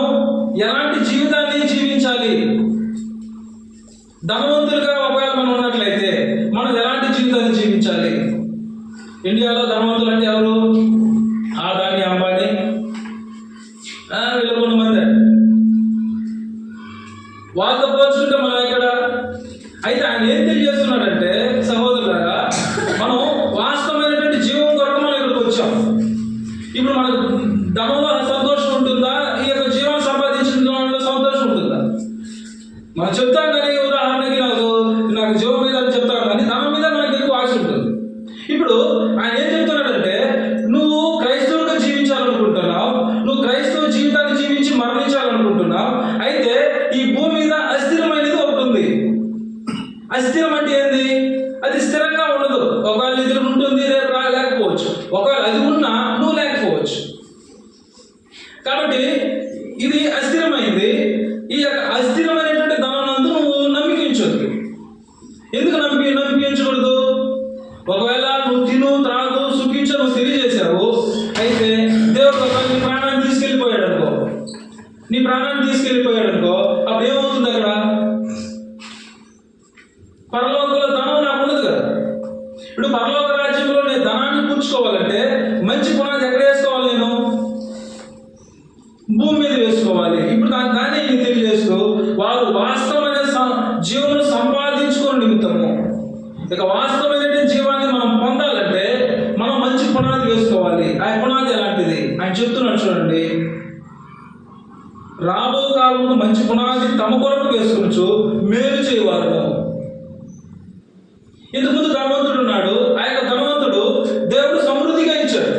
ఎలాంటి జీవితాన్ని జీవించాలి? ధనవంతులుగా ఒకవేళ మనం ఉన్నట్లయితే మనం ఎలాంటి జీవితాన్ని జీవించాలి? ఇండియాలో ధనవంతులు అంటే ఎవరు? ఆదాని, అంబానీ, వీళ్ళు కొంతమంది. వాళ్ళతో పోల్చుకుంటే మనం ఎక్కడ? అయితే ఆయన ఏం తెలియజేస్తున్నాడంటే, సహోదరులారా, మనం వాస్తవమైనటువంటి జీవం కొరకు మనం ఇక్కడికి వచ్చాం. ఇప్పుడు మనకు ధనంలో సంతోషం ఉంటుందా? ఈ యొక్క జీవనం సంపాదించిన దానిలో సంతోషం ఉంటుందా? మనం చెప్తాం కానీ, ఉదాహరణకి నాకు జీవం మీద అని చెప్తాం కానీ ధనం మీద మనకి ఎక్కువ ఆశ ఉంటుంది. ఇప్పుడు ఆయన ఏం చెప్తున్నాడంటే, నువ్వు క్రైస్తవులుగా జీవించాలనుకుంటున్నావు, నువ్వు క్రైస్తవ జీవితాన్ని జీవించి మరణించాలనుకుంటున్నావు. అయితే ఈ భూమి మీద అస్థిరమైనది ఒకటి ఉంది. అస్థిరం అంటే ఏంది? అది స్థిరంగా ఉండదు. ఒకవేళ ఇది ఉంటుంది, రేపు లేకపోవచ్చు. ఒకవేళ అది ఉన్నా నువ్వు లేకపోవచ్చు. కాబట్టి ఇది అస్థిరమైంది. ఈ అస్థిరమైనటువంటి ధనానందు నువ్వు నమ్మికించొద్దు. ఎందుకు నమ్మికించకూడదు? ఒకవేళ నువ్వు తిను, త్రాగు, సుఖించు నువ్వు తెలియజేశావు. అయితే దేవుడు నీ ప్రాణాన్ని తీసుకెళ్ళిపోయాడు అనుకో, అప్పుడు ఏమవుతుంది? అక్కడ పరలోకంలో ధనం నాకు ఉండదు కదా. ఇప్పుడు పరలోక రాజ్యంలో నేను ధనాన్ని కూర్చుకోవాలంటే మంచి పునాది ఎక్కడ వేసుకోవాలి? నేను భూమి మీద వేసుకోవాలి. ఇప్పుడు దాన్ని తెలియజేస్తూ వారు వాస్తవమైన జీవనం సంపాదించుకోని నిమిత్తము, ఇక వాస్తవమైన జీవాన్ని మనం పొందాలంటే మనం మంచి పునాది వేసుకోవాలి. ఆ పునాది ఎలాంటిది? ఆయన చెప్తున్నాడు చూడండి, రాబో కాలంలో మంచి పునాది తమ కొరకు వేసుకోవచ్చు, మేలు చేయవారు. ఇంతకుముందు ధనవంతుడు ఉన్నాడు. ఆ యొక్క ధనవంతుడు దేవుడు సమృద్ధిగా ఇచ్చాడు.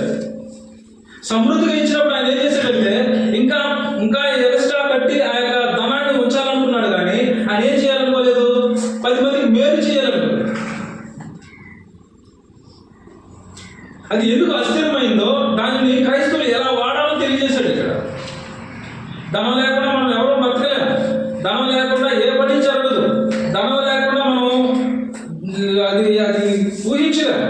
సమృద్ధిగా ఇచ్చినప్పుడు ఆయన ఏం చేశాడంటే ఇంకా ఎక్స్ట్రా కట్టి ఆ యొక్క ధనాన్ని ఉంచాలనుకున్నాడు. కానీ ఆయన ఏం చేయాలనుకోలేదు? 10 మందికి మేలు చేయాలనుకోలేదు. అది ఎందుకు అస్థిరమైందో దానిని క్రైస్తవులు ఎలా వాడాలో తెలియజేశాడు ఇక్కడ. ధనం లేకుండా మనం ఎవరో బతకలేము. ధనం లేకుండా ఏ పని జరగదు. ధనం లేకుండా మనం అది ఊహించలేము.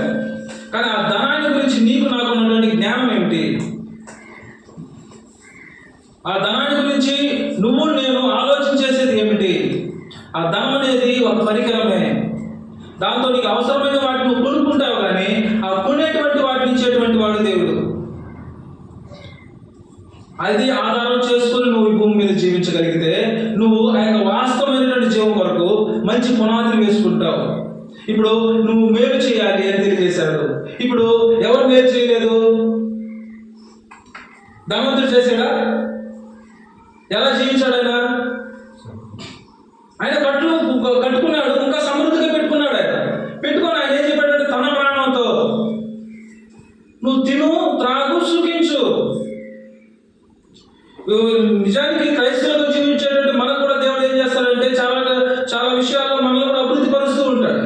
కానీ ఆ ధనాన్ని గురించి నీకు నాకు ఉన్నటువంటి జ్ఞానం ఏమిటి? ఆ ధనాన్ని గురించి నువ్వు నేను ఆలోచించేసేది ఏమిటి? ఆ ధనం అనేది ఒక పరికరమే. దాంతో నీకు అవసరమైన వాటిని నువ్వు కొనుక్కుంటావు, కానీ ఆ కొనేటువంటి వాటిని ఇచ్చేటువంటి వాడు దేవుడు. అది ఆధారం చేసుకుని నువ్వు ఈ భూమి మీద జీవించగలిగితే నువ్వు ఆ యొక్క వాస్తవమైనటువంటి జీవం వరకు మంచి పునాదిని వేసుకుంటావు. ఇప్పుడు నువ్వు మేలు చేయాలి అని తెలియజేశాడు. ఇప్పుడు ఎవరు మేలు చేయలేదు? ధనవంతుడు చేశాడా? ఎలా జీవించాడు ఆయన కట్టుకున్నాడు, ఇంకా సమృద్ధిగా పెట్టుకున్నాడు. పెట్టుకొని ఆయన ఏం చెప్పాడంటే, తన ప్రాణంతో నువ్వు తిను, త్రాగు, సుఖించు. నిజానికి క్రైస్తవులకు జీవించేటువంటి మనకు కూడా దేవుడు ఏం చేస్తాడంటే చాలా విషయాల్లో మనల్ని కూడా అభివృద్ధి పరుస్తూ ఉంటాడు.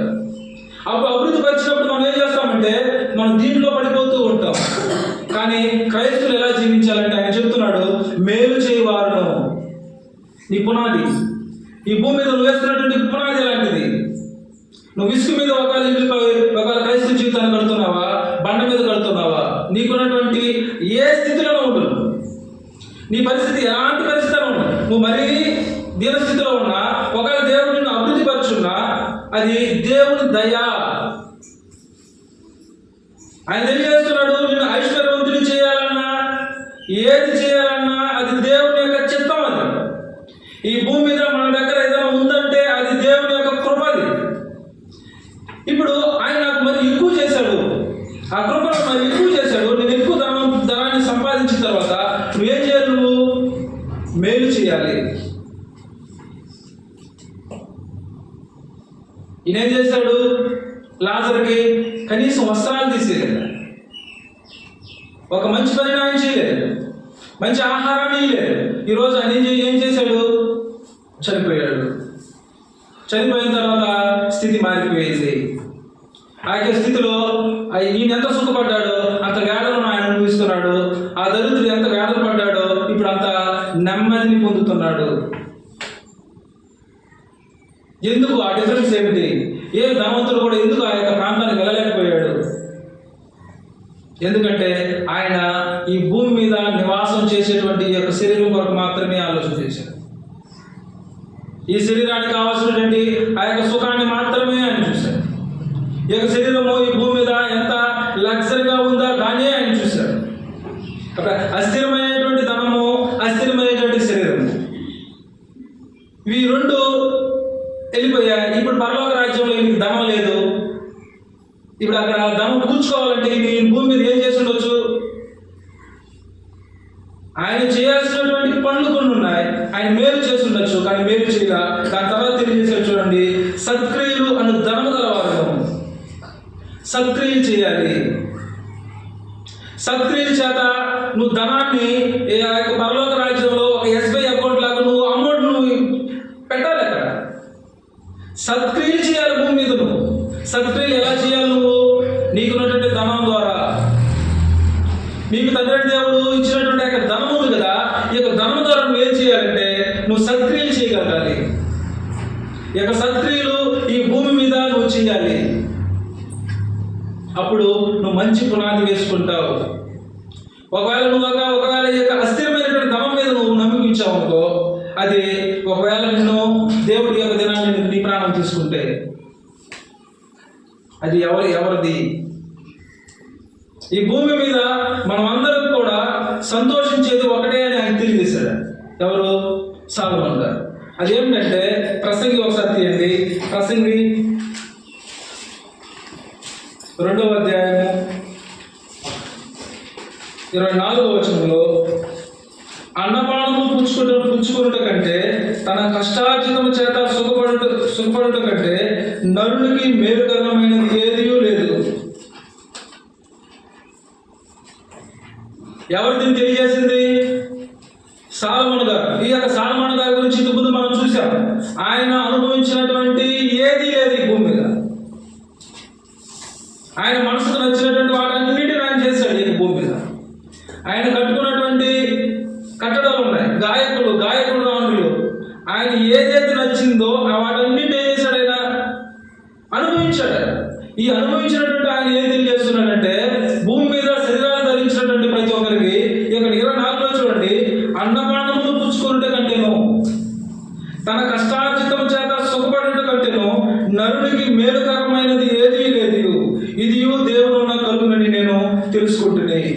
అప్పుడు అభివృద్ధి పరిచినప్పుడు మనం ఏం చేస్తామంటే మనం దీంట్లో పడిపోతూ ఉంటాం. కానీ క్రైస్తవులు ఎలా జీవించాలంటే ఆయన చెప్తున్నాడు, మేలు చేయవారును. నీ పునాది, ఈ భూమి మీద నువ్వు వేస్తున్నటువంటి పునాది ఎలాంటిది? నువ్వు ఇసుక మీద ఒకవేళ క్రైస్తవ జీవితాన్ని కడుతున్నావా, బండ మీద కడుతున్నావా? నీకున్నటువంటి ఏ స్థితిలో ఉండు, నీ పరిస్థితి ఎలాంటి పరిస్థితిలో ఉన్నా, నువ్వు మరీ దీనస్థితిలో ఉన్నా, ఒకవేళ దేవుడు నిన్ను అభివృద్ధి పరుచున్నా అది దేవుని దయ. ఆయన తెలియజేస్తున్నాడు, నిన్ను ఐశ్వర్యవంతుని చేయాలన్నా, ఏది చేయాలన్నా అది దేవుని యొక్క చిత్తం. అది ఈ భూమి మీద మన దగ్గర ఏదైనా ఉందంటే అది దేవుని యొక్క కృపది. ఇప్పుడు ఆయన నాకు మరి ఎక్కువ చేశాడు, ఆ కృపను మరి ఎక్కువ చేశాడు. నేను ఎక్కువ ధనాన్ని సంపాదించిన తర్వాత నువ్వేం చేయాలి? నువ్వు మేలు చేయాలి. ఈయనేం చేశాడు? లాజరుకి కనీసం వస్త్రాలు తీసేయలేదు, ఒక మంచి పని ఆయన చేయలేదు, మంచి ఆహారాన్ని ఇవ్వలేదు. ఈరోజు ఆయన ఏం చేశాడు? చనిపోయాడు. చనిపోయిన తర్వాత స్థితి మారిపోయింది. ఆ యొక్క స్థితిలో ఈయన ఎంత సుఖపడ్డాడో అంత వేదనను ఆయన అనుభవిస్తున్నాడు. ఆ దరిద్రుడు ఎంత వేదన పడ్డాడో ఇప్పుడు అంత నెమ్మదిని పొందుతున్నాడు. ఎందుకు? ఆ డిఫరెన్స్ ఏమిటి? ఏ ధనవంతుడు కూడా ఎందుకు ఆ యొక్క ప్రాంతానికి వెళ్ళలేకపోయాడు? ఎందుకంటే ఆయన ఈ భూమి మీద నివాసం చేసేటువంటి ఈ యొక్క శరీరం కొరకు మాత్రమే ఆలోచన చేశాడు. ఈ శరీరానికి కావాల్సినటువంటి ఆ యొక్క సుఖాన్ని మాత్రమే ఆయన చూశాడు. ఈ యొక్క శరీరము ఈ భూమి మీద ఎంత లగ్జరీగా ఉందా దాన్నే ఆయన చూశాడు. అస్థిరమైనటువంటి ధనము, అస్థిరమైనటువంటి శరీరము, ఇవి రెండు వెళ్ళిపోయాయి. ఇప్పుడు పరలోక రాజ్యంలో ఈయనకి ధనం లేదు. ఇప్పుడు అక్కడ ధనం పూడ్చుకోవాలంటే ఈ భూమి మీద ఏం చేసి ఉండొచ్చు? ఆయన చేయాల్సినటువంటి పనులు కొన్ని ఉన్నాయి. ఆయన మేలు చేసి ఉండొచ్చు, కానీ మేలు చేయగా. దాని తర్వాత తెలియజేశాడు చూడండి, సత్క్రియలు అను ధనము గలవారు. సత్క్రియలు చేయాలి. సత్క్రియల చేత నువ్వు ధనాన్ని ఆ యొక్క పరలోక రాజ్యంలో ఒక ఎస్బీఐ అకౌంట్ లాగా నువ్వు అమౌంట్ నువ్వు పెట్టాలి. అక్కడ సత్క్రియలు చేయాలి. భూమి మీద నువ్వు సత్క్రియలు ఎలా చేయాలి? నువ్వు నీకున్నటువంటి ధనం ద్వారా, నీకు తండ్రి దేవుడు ఇచ్చినటువంటి యొక్క ధనం ఉంది కదా, ఈ యొక్క ధనం ద్వారా నువ్వు ఏం చేయాలంటే నువ్వు సత్క్రియలు చేయగలగాలి. ఈ యొక్క సత్క్రియలు ఈ భూమి మీద నువ్వు చేయాలి. అప్పుడు నువ్వు మంచి పునాది వేసుకుంటావు. ఒకవేళ ఈ యొక్క అస్థిరమైనటువంటి ధనం మీద నువ్వు నమ్మించావు అనుకో, అది ఒకవేళ నిన్ను దేవుడి యొక్క దినాన్ని నీ ప్రాణం తీసుకుంటే అది ఎవరిది? ఈ భూమి మీద మనం అందరం కూడా సంతోషించేది ఒకటే అని ఆయన తెలియజేశాడు. ఎవరు? సాలొమోను గారు. అదేమిటంటే ప్రసంగి ఒకసారి తీయండి. ప్రసంగి 2వ అధ్యాయము 24వ వచనంలో, అన్నపానము పుచ్చుకొనుట కంటే తన కష్టార్జితము చేత సుఖపడుట కంటే నరునికి మేలుకరమైనది ఏదీ లేదు. ఎవరు దీన్ని తెలియజేసింది? సాలొమోను గారు. ఈ యొక్క సాలొమోను గారి గురించి ఇంతకుముందు మనం చూసాం. ఆయన అనుభవించినటువంటి ఏదీ లేదు ఈ భూమి మీద. ఆయన మనసుకు నచ్చినటువంటి వాటన్నిటిని ఆయన చేశాడు ఈ భూమి మీద. ఆయన కట్టుకున్నటువంటి కట్టడాలు ఉన్నాయి, గాయకుడు రాములు. ఆయన ఏదైతే నచ్చిందో వాటన్నిటి ఏం చేశాడు? ఆయన అనుభవించాడు. ఈ అనుభవించినటువంటి ఆయన ఏం తెలియజేస్తున్నాడంటే, భూమి మీద శరీరాలు ధరించినటువంటి ప్రతి ఒక్కరికి ఇక్కడ 24లో చూడండి, అన్నపానములు పుచ్చుకొనుట కంటేను తన కష్టార్జితం చేత సుఖపడుట కంటేను నరునికి మేలుకరమైనది ఏదీ లేదు. ఇది దేవుడు కలుగునని నేను తెలుసుకుంటున్నాను.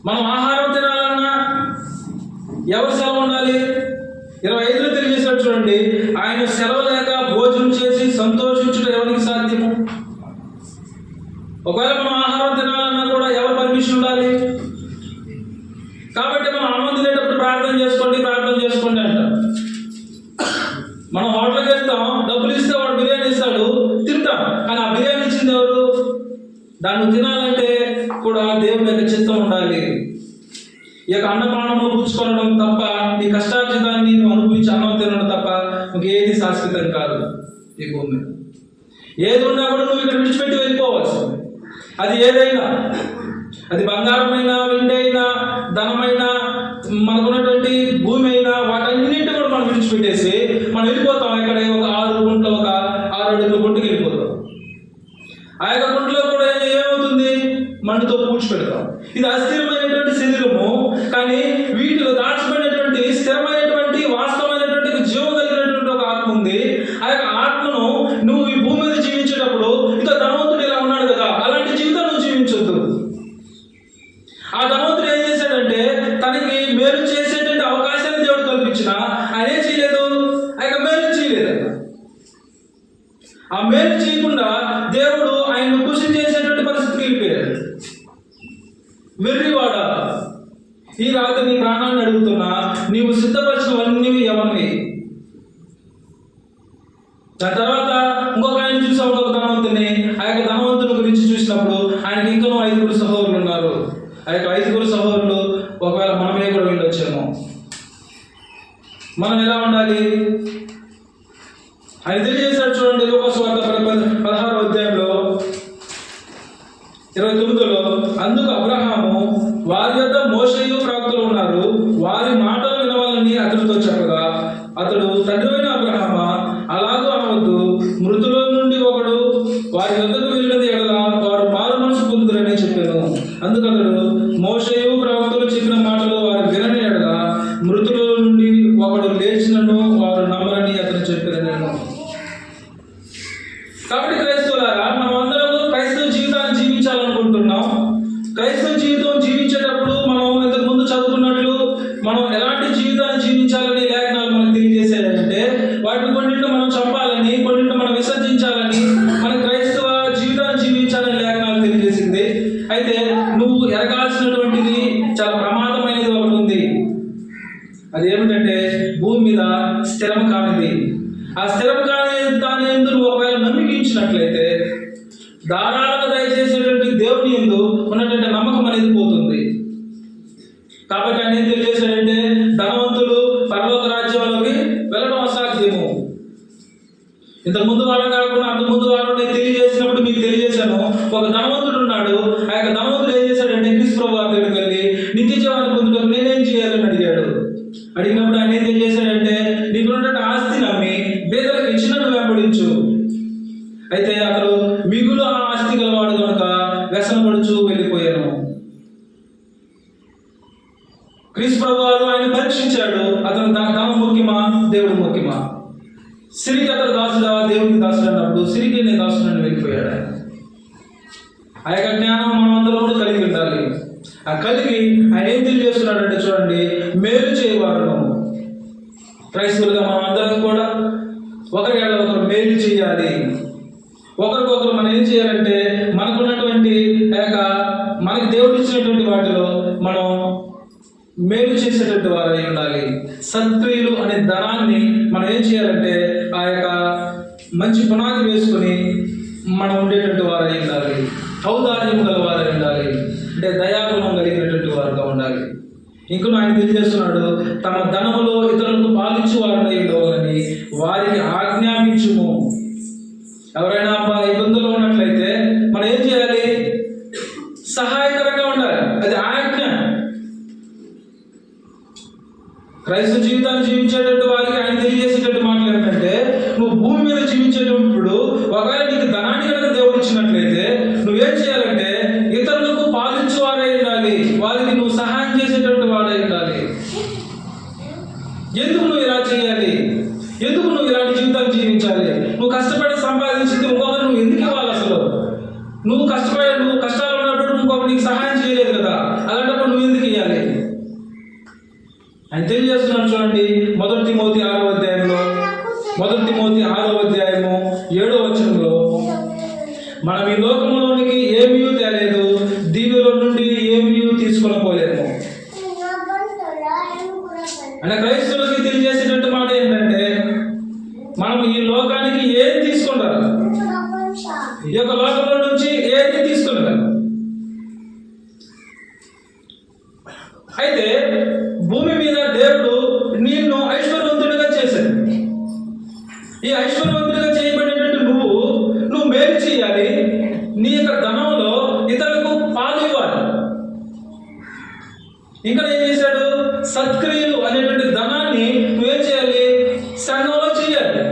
మనం ఆహారం తినాలన్నా ఎవరు సెలవు ఉండాలి? 25లో తెలియజేశాడు చూడండి, ఆయన సెలవు లేక భోజనం చేసి సంతోషించుట ఎవరికి సాధ్యము? ఒకవేళ మనం ఆహారం తినాలన్నా కూడా ఎవరు పర్మిషన్ ఉండాలి? కాబట్టి మనం అన్నం తినేటప్పుడు ప్రార్థన చేసుకోండి అంటాం. మనం హోటల్కి వెళ్తాం, డబ్బులు ఇస్తే వాడు బిర్యానీ ఇస్తాడు, తింటాం. కానీ ఆ బిర్యానీ ఇచ్చింది ఎవరు? దాన్ని తినాలంటే కూడా దేవుని యొక్క చిత్తం ఉండాలి. ఈ యొక్క అన్నపానము పుచ్చుకోవడం తప్ప, నీ కష్టార్జితాన్ని నువ్వు అనుభవించి అన్నం తినడం తప్ప ఇంకేది శాశ్వతం కాదు ఈ భూమి మీద. ఏది ఉన్నా కూడా నువ్వు ఇక్కడ విడిచిపెట్టి వెళ్ళిపోవాల్సింది. అది ఏదైనా, అది బంగారమైనా, వెండి అయినా, ధనమైనా, మనకున్నటువంటి భూమి అయినా, వాటన్నింటి కూడా మనం విడిచిపెట్టేసి మనం వెళ్ళిపోతాం. ఇక్కడ ఒక 6 గుంటలు, ఒక 6 అడుగుల గుంటకి వెళ్ళిపోతాం. ఆ యొక్క గుంటలో కూడా ఏమవుతుంది? మంటతో పూడ్చిపెడతాం. ఇది అస్థిరమైనటువంటి శరీరము, కానీ వీటిలో దాచిపోయినటువంటి స్థిరమైనటువంటి వాస్తవమైనటువంటి జీవం కలిగినటువంటి ఒక ఆత్మ ఉంది. ఆ యొక్క ఆత్మను నువ్వు ఈ భూమి మీద జీవించేటప్పుడు, ఇంకా ధనవంతుడు ఇలా ఉన్నాడు కదా, అలాంటి జీవితం నువ్వు జీవించొద్దు. ఆ ధనవంతుడు ఏం చేశాడంటే, తనకి మేలు చేసేటువంటి అవకాశాన్ని దేవుడు కల్పించిన ఆయన ఏం చేయలేదు? ఆ యొక్క మేలు చేయలేదు. ఆ మేలు చేయకుండా దేవుడు ఆయన కృషి చేసేటువంటి పరిస్థితికి వెళ్ళిపోయాడు. వెర్రివాడ, ఈ రాత్రి నీ ప్రాణాన్ని అడుగుతున్నా, నీవు సిద్ధపరిచినవన్నీ ఎవరిని? దాని తర్వాత ఇంకొక ఆయన చూసాం, ఇంకొక ధనవంతుని. ఆ యొక్క ధనవంతుని గురించి చూసినప్పుడు ఆయనకి ఇంకనూ 5 సహోదరులు ఉన్నారు. ఆ యొక్క 5 సహోదరులు ఒకవేళ మనమే కూడా వెళ్ళొచ్చాము. మనం ఎలా ఉండాలి? ఆయన తెలియజేశాడు చూడండి, లూకాసు వార్త 16వ అధ్యాయంలో 29లో, అందుకు అబ్రహాము, వారి యొద్ద మోషేయు ప్రవక్తలు ఉన్నారు, వారి మాటలు వినవాలని అతనితో చెప్పగా, అతడు, తండ్రి అయిన అబ్రహామా, అలాగూ అనవద్దు, ఎందుకతడు మోషేయు ప్రవక్తలు చెప్పిన మాటలు వారు వినని ఎడల మృతుల నుండి ఒకడు లేచినను వారు నమ్మరని అతను చెప్పారు. నేను కాబట్టి క్రైస్తవులారా, మనం అందరం క్రైస్తవ జీవితాన్ని జీవించాలనుకుంటున్నాం. క్రైస్తవ జీవితం జీవించేటప్పుడు మనం ఇంతకు ముందు చదువుకున్నట్లు మనం ఎలాంటి జీవితాన్ని జీవించాలని లేఖనాలు మనకు తెలియజేశాయంటే, వాటిని కొన్నింటిని మనం చంపాలని, కొన్నింటిని మనం విసర్జించాలని, మన క్రైస్తవ జీవితాన్ని జీవించాలని లేఖనాలు తెలియజేసింది. అయితే నువ్వు ఎరగాల్సినటువంటిది చాలా ప్రమాదమైనది ఒకటి ఉంది. అది ఏమిటంటే భూమి మీద స్థిరం కానిది. ఆ స్థిరం కాని దాని యందు నువ్వు ఒకవేళ నమ్మికించినట్లయితే ధారాళంగా దయచేసేటువంటి దేవుని యందు ఉన్నటువంటి నమ్మకం అనేది పోతుంది. కాబట్టి ఆయన ఏం తెలియజేశాడంటే, ధనవంతులు పరలోక రాజ్యంలోకి వెళ్ళడం అసాధ్యము. ఇంతకు ముందు వారం కాకుండా అంతకు ముందు వారం నేను తెలియజేసినప్పుడు మీకు తెలియజేశాను. ఒక ధనవంతుడు ఉన్నాడు. ఆ యొక్క ధనవంతుడు ఏం చేశాడంటే క్రీస్తు ప్రభువు వారి దగ్గరికి వెళ్ళి నిత్య జీవాన్ని పొందుటకు నేనేం చేయాలని అడిగాడు. అడిగినప్పుడు ఆయన ఏం తెలియజేశాడంటే, నీకున్నటువంటి ఆస్తి నమ్మి పేదలకు ఇచ్చిన నువ్వు వెంబడించు. అయితే అతడు మిగులు ఆ ఆస్తి గలవాడు కనుక వ్యసనపడుచు వెళ్ళిపోయాను. క్రీస్తు ప్రభువారు ఆయన పరీక్షించాడు. అతను ధనం ముఖ్యమా, దేవుడు ముఖ్యమా? సిరికి అతడు దాసుడా, దేవుడికి దాసుడు అన్నప్పుడు సిరికి నేను దాసుడు అని వెళ్ళిపోయాడు. ఆ యొక్క జ్ఞానం మనం అందరం కూడా కలిగి ఉండాలి. ఆ కలిగి ఆయన ఏం తెలియజేస్తున్నాడంటే చూడండి, మేలు చేయవారు క్రైస్తవులుగా మనం అందరం కూడా ఒకరి ఒకరు మేలు చేయాలి. ఒకరికొకరు మనం ఏం చేయాలంటే మనకున్నటువంటి మనకి దేవుడు ఇచ్చినటువంటి వాటిలో మనం మేలు చేసేటువంటి వారై ఉండాలి. సత్క్రియలు అనే ధనాన్ని మనం ఏం చేయాలంటే ఆ యొక్క మంచి పునాది వేసుకుని మనం ఉండేటువంటి వారై ఉండాలి. ఔదార్యం గల వారై ఉండాలి. అంటే దయాగుణం కలిగినటువంటి వారుగా ఉండాలి. ఇంకనూ ఆయన తెలియజేస్తున్నాడు, తమ ధనములో ఇతరులకు పాలించు వారై ఉండవాలని వారికి ఆజ్ఞాపించుము. ఎవరైనా ఇబ్బందులు ఉన్నట్లయితే మనం ఏం చేయాలి? సహాయకరంగా ఉండాలి. అది ఆజ్ఞ. క్రైస్తవ జీవితాన్ని జీవించేటట్టు వారికి ఆయన తెలియజేసేటట్టు మాటలు ఏంటంటే, నువ్వు భూమి మీద జీవించేటప్పుడు ఒకవేళ నీకు ధనాన్ని కనుక దేవుడు ఇచ్చినట్లయితే నువ్వేం చేయాలంటే ఇతరులకు పాలించు వారే ఉండాలి. వారికి నువ్వు సహాయం చేసేటట్టు వాడే ఉండాలి. ఎందుకు నువ్వు ఇలా చేయాలి? ఎందుకు నువ్వు ఇలాంటి జీవితాన్ని జీవించాలి? నువ్వు కష్టపడి సంపాదించింది ఇంకొకరు నువ్వు ఎందుకు ఇవ్వాలి? అసలు నువ్వు కష్టాలు ఉన్నప్పుడు ఇంకొకరు నీకు సహాయం చేయలేదు కదా, అలాంటప్పుడు నువ్వు ఎందుకు ఇవ్వాలి? ఆయన తెలియజేస్తున్నాడు చూడండి, 1 తిమోతి 6వ అధ్యాయంలో 1 తిమోతి 6వ అధ్యాయము 7వ వచనంలో, మనం ఈ లోకంలోనికి ఏమీ తేలేదు, దీనిలో నుండి ఏమీ తీసుకొని పోలేము. అంటే క్రైస్తవులకి తెలియజేసేటట్టు మాట ఏంటంటే, మనం ఈ లోకానికి ఏది తీసుకుంటారు, ఈ యొక్క లోకంలో నుంచి ఏది తీసుకున్నారు. అయితే భూమి మీద దేవుడు నిన్ను ఐశ్వర్యవంతుడిగా చేశాడు. ఈ ఐశ్వర్యవంతుడిగా చేయబడినటువంటి నువ్వు మేలు చేయాలి. నీ యొక్క ధనంలో ఇతరులకు పాలు ఇవ్వాలి. ఇంకా ఏం చేశాడు? సత్క్రియలు అనేటువంటి ధనాన్ని నువ్వేం చేయాలి? సంఘంలో చేయాలి.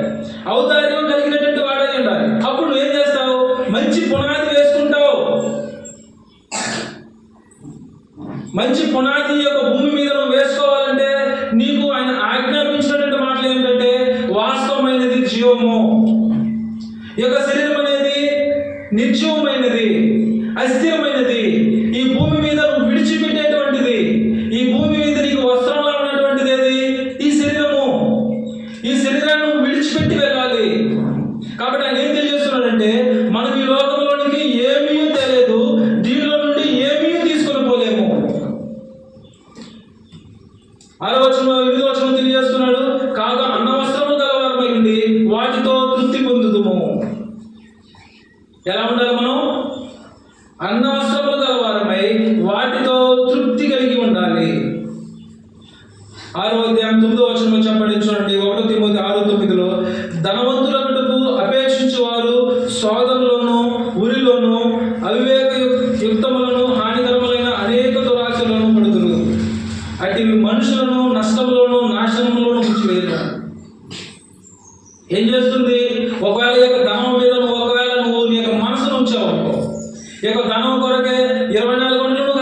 ఔదార్యం కలిగినటువంటి వాడై ఉండాలి. అప్పుడు నువ్వేం చేస్తావు? మంచి పునాది వేసుకుంటావు. మంచి పునాది యొక్క భూమి మీద నువ్వు వేసుకోవాలంటే నీకు ఆయన ఆజ్ఞాపించినటువంటి మాటలు ఏమిటంటే, వాస్తవమైనది జీవము. ఈ యొక్క శరీరం అనేది నిర్జీవమైనది, అస్థిరమైనది. ఈ భూమి మీద నువ్వు విడిచిపెట్టేటువంటిది. ఈ భూమి మీద నీకు వస్త్రంలో ఉన్నటువంటిది ఏది? ఈ శరీరము. ఈ శరీరాన్ని నువ్వు విడిచిపెట్టి వెళ్ళాలి. కాబట్టి ఆయన ఏం తెలియజేస్తున్నాడంటే, మనం ఈ లోకంలోనికి ఏమీ తెలియదు, దీనిలో నుండి ఏమీ తీసుకొని పోలేము. 6వ వచనం 8వ వచనం తెలియజేస్తున్నాడు, కాగా అన్న వస్త్రము గలవారమై ఉండి వాటితో తృప్తి పొందుదుము. ఎలా ఉండాలి మనం? అన్న వస్త్రములు గలవారమై వాటితో తృప్తి కలిగి ఉండాలి. 6వ అధ్యాయం 9వ వచనం చెప్పండి చూడండి. 1 తిమోతి 6:9లో, ధనవంతుల మటుకు అపేక్షించువారు శోధనలోను ఉరిలోను అవివేక యుక్తములను హానికరములైన అనేక దురాశలను పడుదురు. అటు మనుషులను నష్టంలోను నాశనంలోను ఉంచివేయను. ఏం చేస్తుంది? ఒకవేళ యొక్క ధనం మీద నువ్వు నీ యొక్క మనసును ఉంచావు అనుకో, ఈ యొక్క ధనం కొరకే 24 గంటలు నువ్వు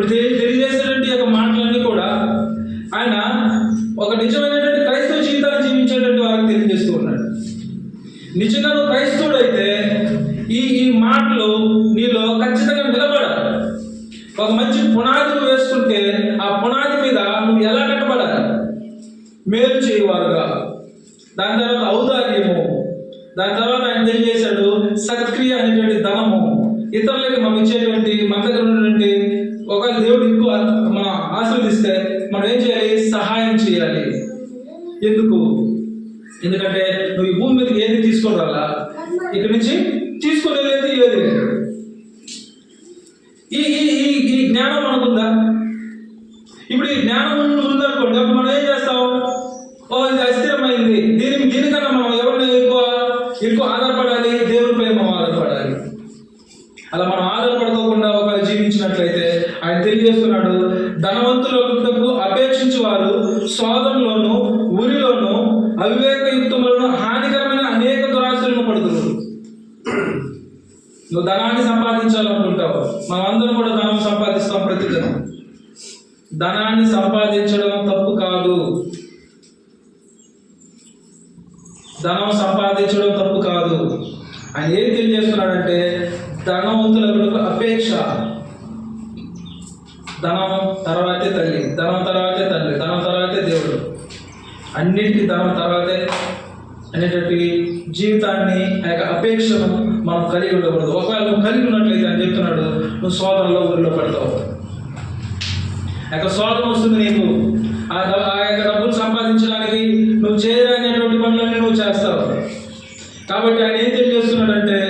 ఇప్పుడు తెలియజేసినటువంటి యొక్క మాటలన్నీ కూడా ఆయన ఒక నిజమైనటువంటి క్రైస్తవ జీవితాన్ని జీవించేటువంటి వారికి తెలియజేస్తూ ఉన్నాడు. నిజంగా నువ్వు క్రైస్తవుడు అయితే ఈ మాటలు నీలో ఖచ్చితంగా నిలబడాలి. ఒక మంచి పునాది నువ్వు వేసుకుంటే ఆ పునాది మీద నువ్వు ఎలా కట్టబడాలి? మేలు చేయవారుగా, దాని తర్వాత ఔదార్యము, దాని తర్వాత ఆయన తెలియజేశాడు సత్క్రియ అనేటువంటి ధనము, ఇతరులకి మనం ఇచ్చేటువంటి మన దగ్గర ఉన్నటువంటి ఒకవేళ దేవుడు ఎక్కువ మనం ఆశీర్వదిస్తే మనం ఏం చేయాలి? సహాయం చేయాలి. ఎందుకంటే నువ్వు ఈ భూమి మీదకి ఏది తీసుకొని రాలా, ఇక్కడి నుంచి తీసుకొని వెళ్ళేది ఏది లేదు. ఈ జ్ఞానం మనకుందా? ఇప్పుడు ఈ జ్ఞానం ఉందనుకోండి, అప్పుడు మనం ఏం చేస్తాం? ఇది అస్థిరమైంది, దీనికన్నా మనం ఎవరిని ఎక్కువ ఆధారపడాలి? దేవుడిపై మనం ఆధారపడాలి. అలా మనం ఆధారపడుకోకుండా ఒక జీవించినట్లయితే ఆయన తెలియజేస్తున్నాడు, ధనవంతులకు అపేక్షించి వారు శోధనలోను ఊరిలోను అవివేకయుక్తములను హానికరమైన అనేక దురాశలను పడుతున్నారు. నువ్వు ధనాన్ని సంపాదించాలనుకుంటావు. మనం అందరం కూడా ధనం సంపాదిస్తాం ప్రతిదినం. ధనాన్ని సంపాదించడం తప్పు కాదు. ధనం సంపాదించడం తప్పు కాదు. ఆయన ఏం తెలియజేస్తున్నాడంటే ధనవంతులకు అపేక్ష. ధనం తర్వాతే తల్లి, ధనం తర్వాతే తల్లి, ధనం తర్వాతే దేవుడు, అన్నిటికీ ధనం తర్వాతే అనేటువంటి జీవితాన్ని ఆ యొక్క అపేక్షను మనం కలిగి ఉండకూడదు. ఒకవేళ నువ్వు కలిగి ఉన్నట్లయితే అని చెప్తున్నాడు, నువ్వు శోధనలో ఊరిలో పడతావు. ఆ యొక్క శోధన వస్తుంది నీకు. ఆ యొక్క డబ్బులు సంపాదించడానికి నువ్వు చేయరానిటువంటి పనులన్నీ నువ్వు చేస్తావు. కాబట్టి ఆయన ఏం తెలియజేస్తున్నాడంటే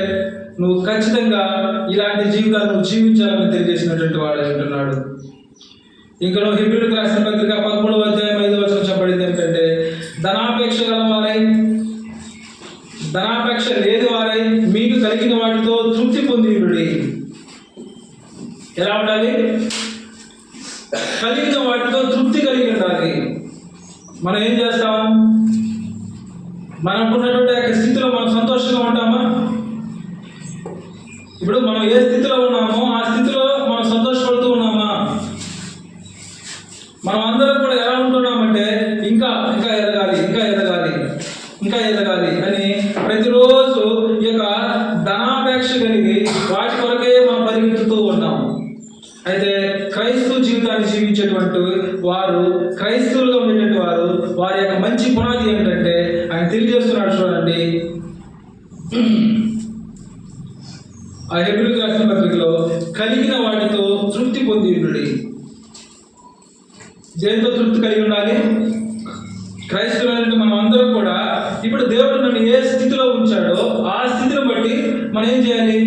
నువ్వు ఖచ్చితంగా ఇలాంటి జీవితాన్ని నువ్వు జీవించాలని తెలియజేసినటువంటి వాడు అంటున్నాడు. ఇంకా నువ్వు హెబ్రీయులకు రాసిన పత్రిక 13వ అధ్యాయం 5వ వచనం చెప్పబడింది ఏంటంటే ధనాపేక్ష గలవారై ధనాపేక్ష లేని వారై మీకు కలిగిన వాటితో తృప్తి పొందియుడి. ఎలా ఉండాలి? కలిగిన వాటితో తృప్తి కలిగి ఉండాలి. మనం ఏం చేస్తాం? మనకున్నటువంటి యొక్క స్థితిలో మనం సంతోషంగా ఉంటామా? ఇప్పుడు మనం ఏ స్థితిలో ఉన్నామో ఆ స్థితిలో మనం సంతోషపడుతూ ఉన్నామా? మనం అందరం కూడా ఎలా ఉంటున్నామంటే ఇంకా ఇంకా ఎదగాలి, ఇంకా ఎదగాలి, ఇంకా ఎదగాలి అని ప్రతిరోజు ఈ యొక్క ధనాపేక్ష కలిగి వాటి కొరకే మనం పరిగెత్తుతూ ఉన్నాం. అయితే క్రైస్తవ జీవితాన్ని జీవించేటువంటి వారు, క్రైస్తవులుగా ఉండేటువంటి వారు, వారి యొక్క మంచి పునాది ఏమిటంటే ఆయన తెలియజేస్తున్నాడు. చూడండి, ఆ హెబ్రీయులకు రాసిన పత్రికలో కలిగిన వాటితో తృప్తి పొంది ఉండుడి. దేనితో తృప్తి కలిగి ఉండాలి? క్రైస్తవులైన మనం అందరం కూడా ఇప్పుడు దేవుడు నన్ను ఏ స్థితిలో ఉంచాడో ఆ స్థితిని బట్టి మనం ఏం చేయాలి?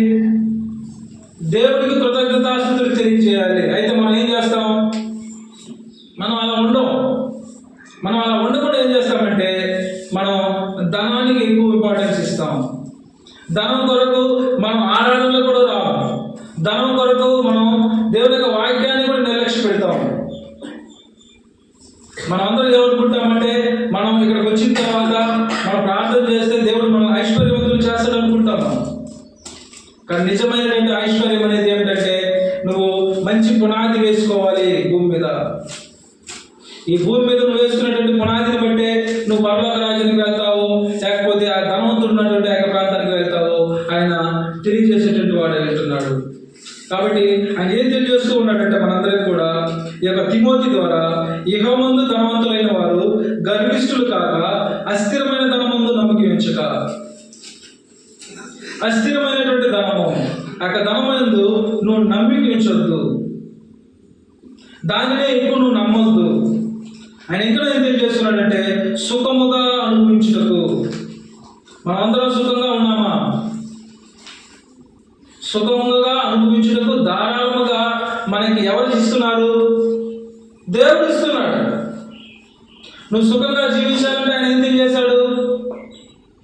దేవుడికి కృతజ్ఞతాస్తుతులు తెలియజేయాలి. అయితే మనం ఏం చేస్తాం? మనం అలా ఉండం. మనం అలా ఉండకుండా ఏం చేస్తామంటే మనం ధనానికి ఎక్కువ ఇంపార్టెన్స్ ఇస్తాం. ధనం కొరకు మనం ఆరాధనలో కూడా రాము. ధనం కొరకు మనం దేవుని యొక్క వాక్యాన్ని కూడా నిర్లక్ష్య పెడతాం. మనం అందరూ ఏమనుకుంటామంటే మనం ఇక్కడికి వచ్చిన తర్వాత మనం ప్రార్థన చేస్తే దేవుడు మనం ఐశ్వర్యవంతులు చేస్తాడు అనుకుంటాము. కానీ నిజమైనటువంటి ఐశ్వర్యం అనేది ఏమిటంటే నువ్వు మంచి పునాది వేసుకోవాలి భూమి మీద. ఈ భూమి మీద నువ్వు వేసుకున్నటువంటి పునాదిని బట్టే నువ్వు పరలోక రాజ్యానికి వెళ్తావు, లేకపోతే ఆ ధనవంతుడు ఉన్నటువంటి యొక్క ప్రాంతానికి వెళ్తావు. ఆయన తెలియజేసేటువంటి వాడు వెళ్తున్నాడు. కాబట్టి ఆయన ఏం తెలియజేస్తూ ఉన్నాడంటే మనందరికీ కూడా ఈ యొక్క తిమోతి ద్వారా ఇహమందు ధనవంతులైన వారు గర్విష్ఠులు కాక అస్థిరమైన ధనమందు నమ్మకం ఉంచక. అస్థిరమైనటువంటి ధనము, ఆ యొక్క ధనమందు నువ్వు నమ్మిక ఉంచొద్దు, దానినే ఎక్కువ నువ్వు నమ్మొద్దు. ఆయన ఇంకా ఏం తెలియజేస్తున్నాడంటే సుఖముగా అనుభవించుటకు. మనమందరం సుఖంగా ఉన్నామా? సుఖముగా అనుభవించుటకు ధారాళముగా మనకి ఎవరు ఇస్తున్నారు? దేవుడు ఇస్తున్నాడు. నువ్వు సుఖంగా జీవించాలంటే ఆయన ఏం తెలియజేశాడు?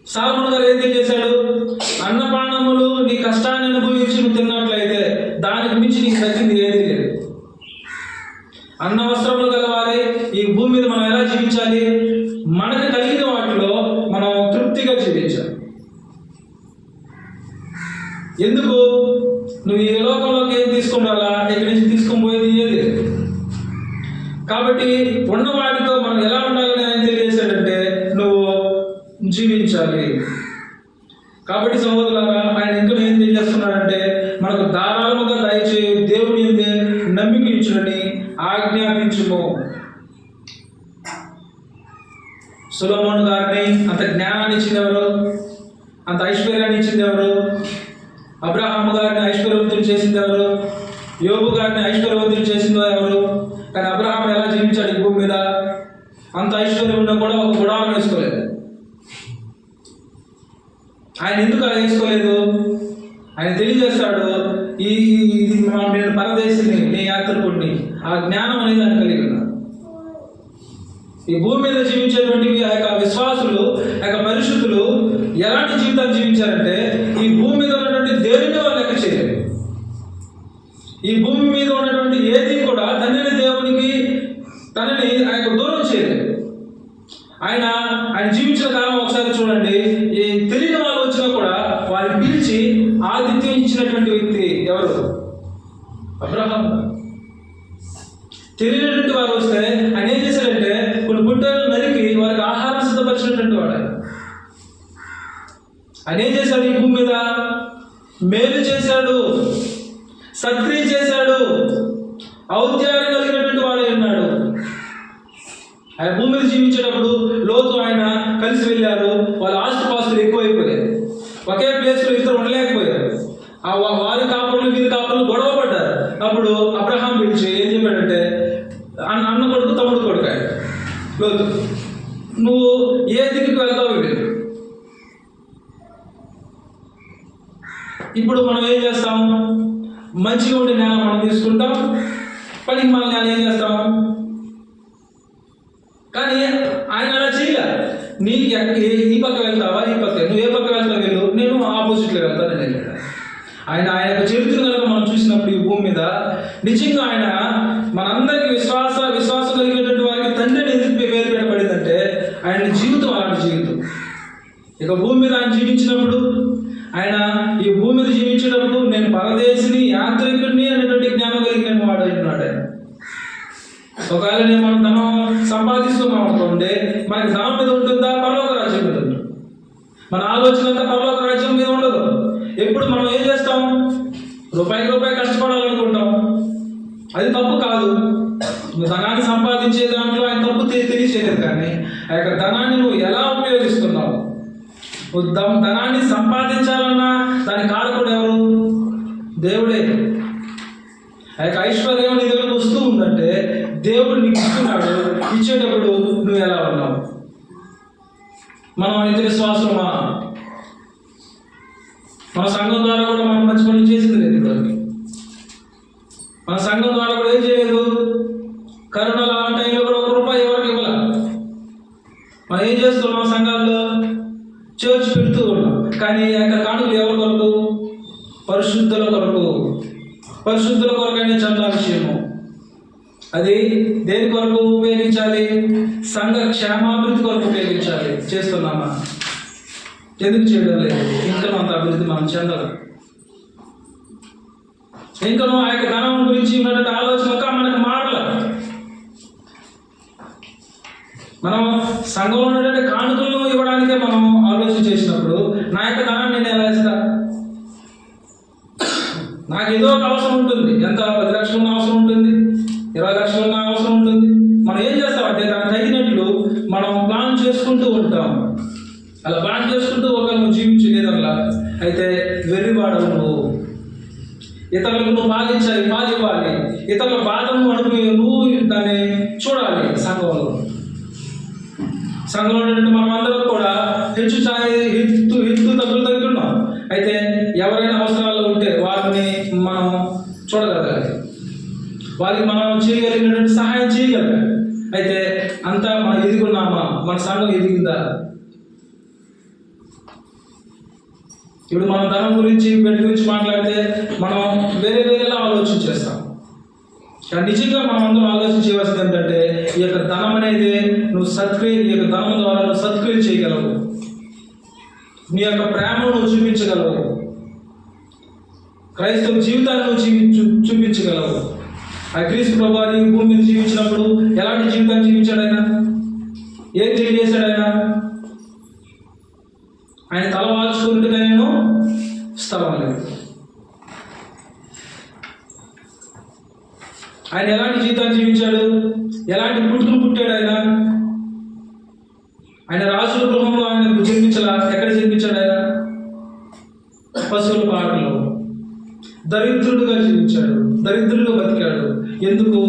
సాలమోను గారు ఏం తెలియజేశాడు? అన్నపానములు నీ కష్టాన్ని అనుభవించి నువ్వు తిన్నట్లయితే దానికి మించి నీకు తగ్గింది ఏది లేదు. అన్న వస్త్రములు గలవారే ఈ భూమి మీద మనం ఎలా జీవించాలి? మనకు కలిగిన వాటిలో మనం తృప్తిగా జీవించాలి. ఎందుకు? నువ్వు ఈ లోకంలోకి ఏం తీసుకుని రాలా, ఇక్కడి నుంచి తీసుకొని పోయేది ఏది? కాబట్టి ఉన్న వాటితో మనం ఎలా ఉండాలని ఆయన తెలియజేశాడంటే నువ్వు జీవించాలి. కాబట్టి సహోదరులారా, ఆయన ఇంకా ఏం తెలియజేస్తున్నాడంటే మనకు ధారాళముగా దయచేయి దేవుని యందే నమ్మిక ఉంచునని ఆజ్ఞాపించుము. సొలొమోను గారిని అంత జ్ఞానాన్ని ఇచ్చింది ఎవరు? అంత ఐశ్వర్యాన్ని ఇచ్చింది ఎవరు? అబ్రహాము గారిని ఐశ్వర్యవంతులు చేసింది ఎవరు? యోబు గారిని ఐశ్వర్యవంతులు చేసింది ఎవరు? కానీ అబ్రహాం ఎలా జీవించాడు ఈ భూమి మీద? అంత ఐశ్వర్యం ఉన్నా కూడా ఒక గుడారం వేసుకోలేదు. ఆయన ఎందుకు అలా వేసుకోలేదు? ఆయన తెలియజేస్తాడు, నేను పరదేశిని, నీ యాత్రికుడిని. ఆ జ్ఞానం అనేది ఆయన కలిగి ఉన్నాడు. ఈ భూమి మీద జీవించేటువంటి ఆ యొక్క విశ్వాసులు, ఆ యొక్క పరిశుద్ధులు ఎలాంటి జీవితాన్ని జీవించారంటే ఈ భూమి మీద ఉన్నటువంటి దేనిని వాళ్ళు లెక్క చేయలేదు. ఈ భూమి మీద ఉన్నటువంటి ఏది కూడా తండ్రిని దేవునికి తనని ఆ యొక్క దూరం చేయలేదు. ఆయన జీవించిన కాలం ఒకసారి చూడండి. ఈ తెలియని వాళ్ళు వచ్చినా కూడా వారిని పిలిచి ఆతిథ్యం ఇచ్చినటువంటి వ్యక్తి ఎవరు? అబ్రహాం. తెలియనటువంటి వారు వస్తే ఆయన ఏం చేశాడంటే కొన్ని గుడ్డలు నరికి వారికి ఆహారం సిద్ధపరిచినటువంటి వాడు. ఆయన ఏం చేశాడు? ఈ భూమి మీద మేలు చేశాడు, సత్క్రియ చేశాడు, ఔద్యాన్ని కలిగినటువంటి వాడే ఉన్నాడు. ఆయన భూమి మీద జీవించేటప్పుడు లోతు ఆయన కలిసి వెళ్ళారు. వాళ్ళ ఆస్తిపాస్తులు ఎక్కువైపోయాయి. ఒకే ప్లేస్లో ఇద్దరు ఉండలేకపోయారు. వారి కాపులు వీరి కాపులు గొడవ పడ్డారు. అప్పుడు అబ్రహాం పిలిచి ఏం చెప్పాడంటే, అన్న కొడుకు తమ్ముడు కొడుకు లోతు, నువ్వు ఏ దిక్కుకు వెళ్తావు వీడు. ఇప్పుడు మనం ఏం చేస్తాం? మంచిగా ఉండే నేల మనం తీసుకుంటాం, పనికి మన నేల ఏం చేస్తాం? కానీ ఆయన అలా చేయలే. నీకు ఈ పక్క వెళ్తావా, ఈ పక్క, నువ్వు ఏ పక్క వెళ్తావు వెళ్ళు, నేను ఆపోజిట్లో వెళ్తానని వెళ్ళాడు. ఆయన యొక్క చరిత్ర కనుక మనం చూసినప్పుడు ఈ భూమి మీద నిజంగా ఆయన మనందరికీ విశ్వాసం కలిగేటువంటి వారికి తండ్రిని ఎందుకు పేరు పెట్టబడిందంటే ఆయన జీవితం అలాంటి జీవితం. ఇక భూమి మీద ఆయన జీవించినప్పుడు, ఆయన ఈ భూమి మీద జీవించేటప్పుడు నేను పరదేశిని, యాత్రికుడిని అనేటువంటి జ్ఞానం కలిగిన వాడు ఉన్నాడు ఆయన. ఒకవేళ నేను మనం ధనం సంపాదిస్తున్నాం అనుకోండి, మనకి ధనం మీద ఉంటుందా? పరలోక రాజ్యం మీద ఉంటుంది. మన ఆలోచన అంతా పరలోక రాజ్యం మీద ఉండదు. ఎప్పుడు మనం ఏం చేస్తాం? రూపాయి కష్టపడాలనుకుంటాం. అది తప్పు కాదు. నువ్వు ధనాన్ని సంపాదించే దాంట్లో ఆయన తప్పు తెలియచేయలేదు. కానీ ఆ యొక్క ధనాన్ని నువ్వు ఎలా ఉపయోగిస్తున్నావు? నువ్వు ధనాన్ని సంపాదించాలన్నా దాని కారకుడు ఎవరు? దేవుడే. ఆ యొక్క ఐశ్వర్యం నీ దగ్గరకు వస్తూ ఉందంటే దేవుడు నీకు ఇస్తున్నాడు. ఇచ్చేటప్పుడు నువ్వు ఎలా ఉన్నావు? మనం అయితే విశ్వాసమా? మన సంఘం ద్వారా కూడా మనం మంచి పనులు చేసింది లేదు. ఇప్పటివరకు మన సంఘం ద్వారా కూడా ఏం చేయలేదు. కరోనా లాంటి టైంలో కూడా ₹1 ఎవరికి ఇవ్వాల. మనం ఏం చేస్తున్నాం? సంఘాల్లో చర్చ్ పెడుతూ ఉన్నాం. కానీ ఆ యొక్క కానుకలు ఎవరి కొరకు? పరిశుద్ధుల కొరకు. పరిశుద్ధుల కొరకైనా చందా విషయము. అది దేని కొరకు ఉపయోగించాలి? సంఘ క్షేమాభివృద్ధి కొరకు ఉపయోగించాలి. చేస్తున్నామా? ఎందుకు చేయడం లేదు? ఇంకా అంత అభివృద్ధి మనం చెందాలి. ఇంకా ఆ యొక్క ధనం గురించి ఉన్నటువంటి ఆలోచన మనకు మారల. మనం సంఘంలో ఉన్నటువంటి కానుకలను ఇవ్వడానికే మనం ఆలోచన చేసినప్పుడు నా యొక్క ధనాన్ని నేను ఎలా ఇస్తా? నాకు ఏదో ఒక అవసరం ఉంటుంది. ఎంత 10 లక్షలు ఉన్న అవసరం ఉంటుంది, 20 లక్షలు ఉన్న అవసరం ఉంటుంది. మనం ఏం చేస్తామంటే దానికి తగినట్లు మనం ప్లాన్ చేసుకుంటూ ఉంటాం. అలా ప్లాన్ చేసుకుంటూ ఒకరు జీవించలేదల్లా అయితే వెర్రివాడవు నువ్వు. ఇతరులకు నువ్వు పాలివ్వాలి. ఇతరుల బాధను నువ్వు దాన్ని చూడాలి. సంఘంలో మనం అందరం కూడా హెచ్చు తగ్గులు తగ్గున్నాం. అయితే ఎవరైనా అవసరాలు ఉంటే వారిని మనం చూడగలగాలి. వారికి మనం చేయగలిగినటువంటి సహాయం చేయగలగాలి. అయితే అంతా మనం ఎదుగున్నామా? మన సంఘం ఎదిగిందా? ఇప్పుడు మనం ధనం గురించి పెళ్లి గురించి మాట్లాడితే మనం వేరేలా ఆలోచన చేస్తాం. కానీ నిజంగా మనం అందరం ఆలోచన చేయవలసింది ఏంటంటే ఈ యొక్క ధనం అనేది నువ్వు ఈ యొక్క ధనం ద్వారా నువ్వు సత్క్రియ చేయగలవు. నీ యొక్క ప్రేమను నువ్వు చూపించగలవు. క్రైస్తవ జీవితాన్ని నువ్వు చూపించగలవు. ఆ క్రీస్తు ప్రభువారు ఈ భూమి మీద జీవించినప్పుడు ఎలాంటి జీవితాన్ని జీవించాడు ఆయన? ఏం తెలియజేశాడు ఆయన? ఆయన తల వాల్చుకుంటే నేను స్థలం లేదు. ఆయన ఎలాంటి జీవితాన్ని జీవించాడు? ఎలాంటి పుట్టుకులు పుట్టాడు ఆయన? ఆయన రాజుల గృహంలో ఆయన జన్మించాల. ఎక్కడ జన్మించాడు ఆయన? పశువుల పాటలో. దరిద్రుడుగా జీవించాడు, దరిద్రుడుగా బతికాడు. ఎందుకు?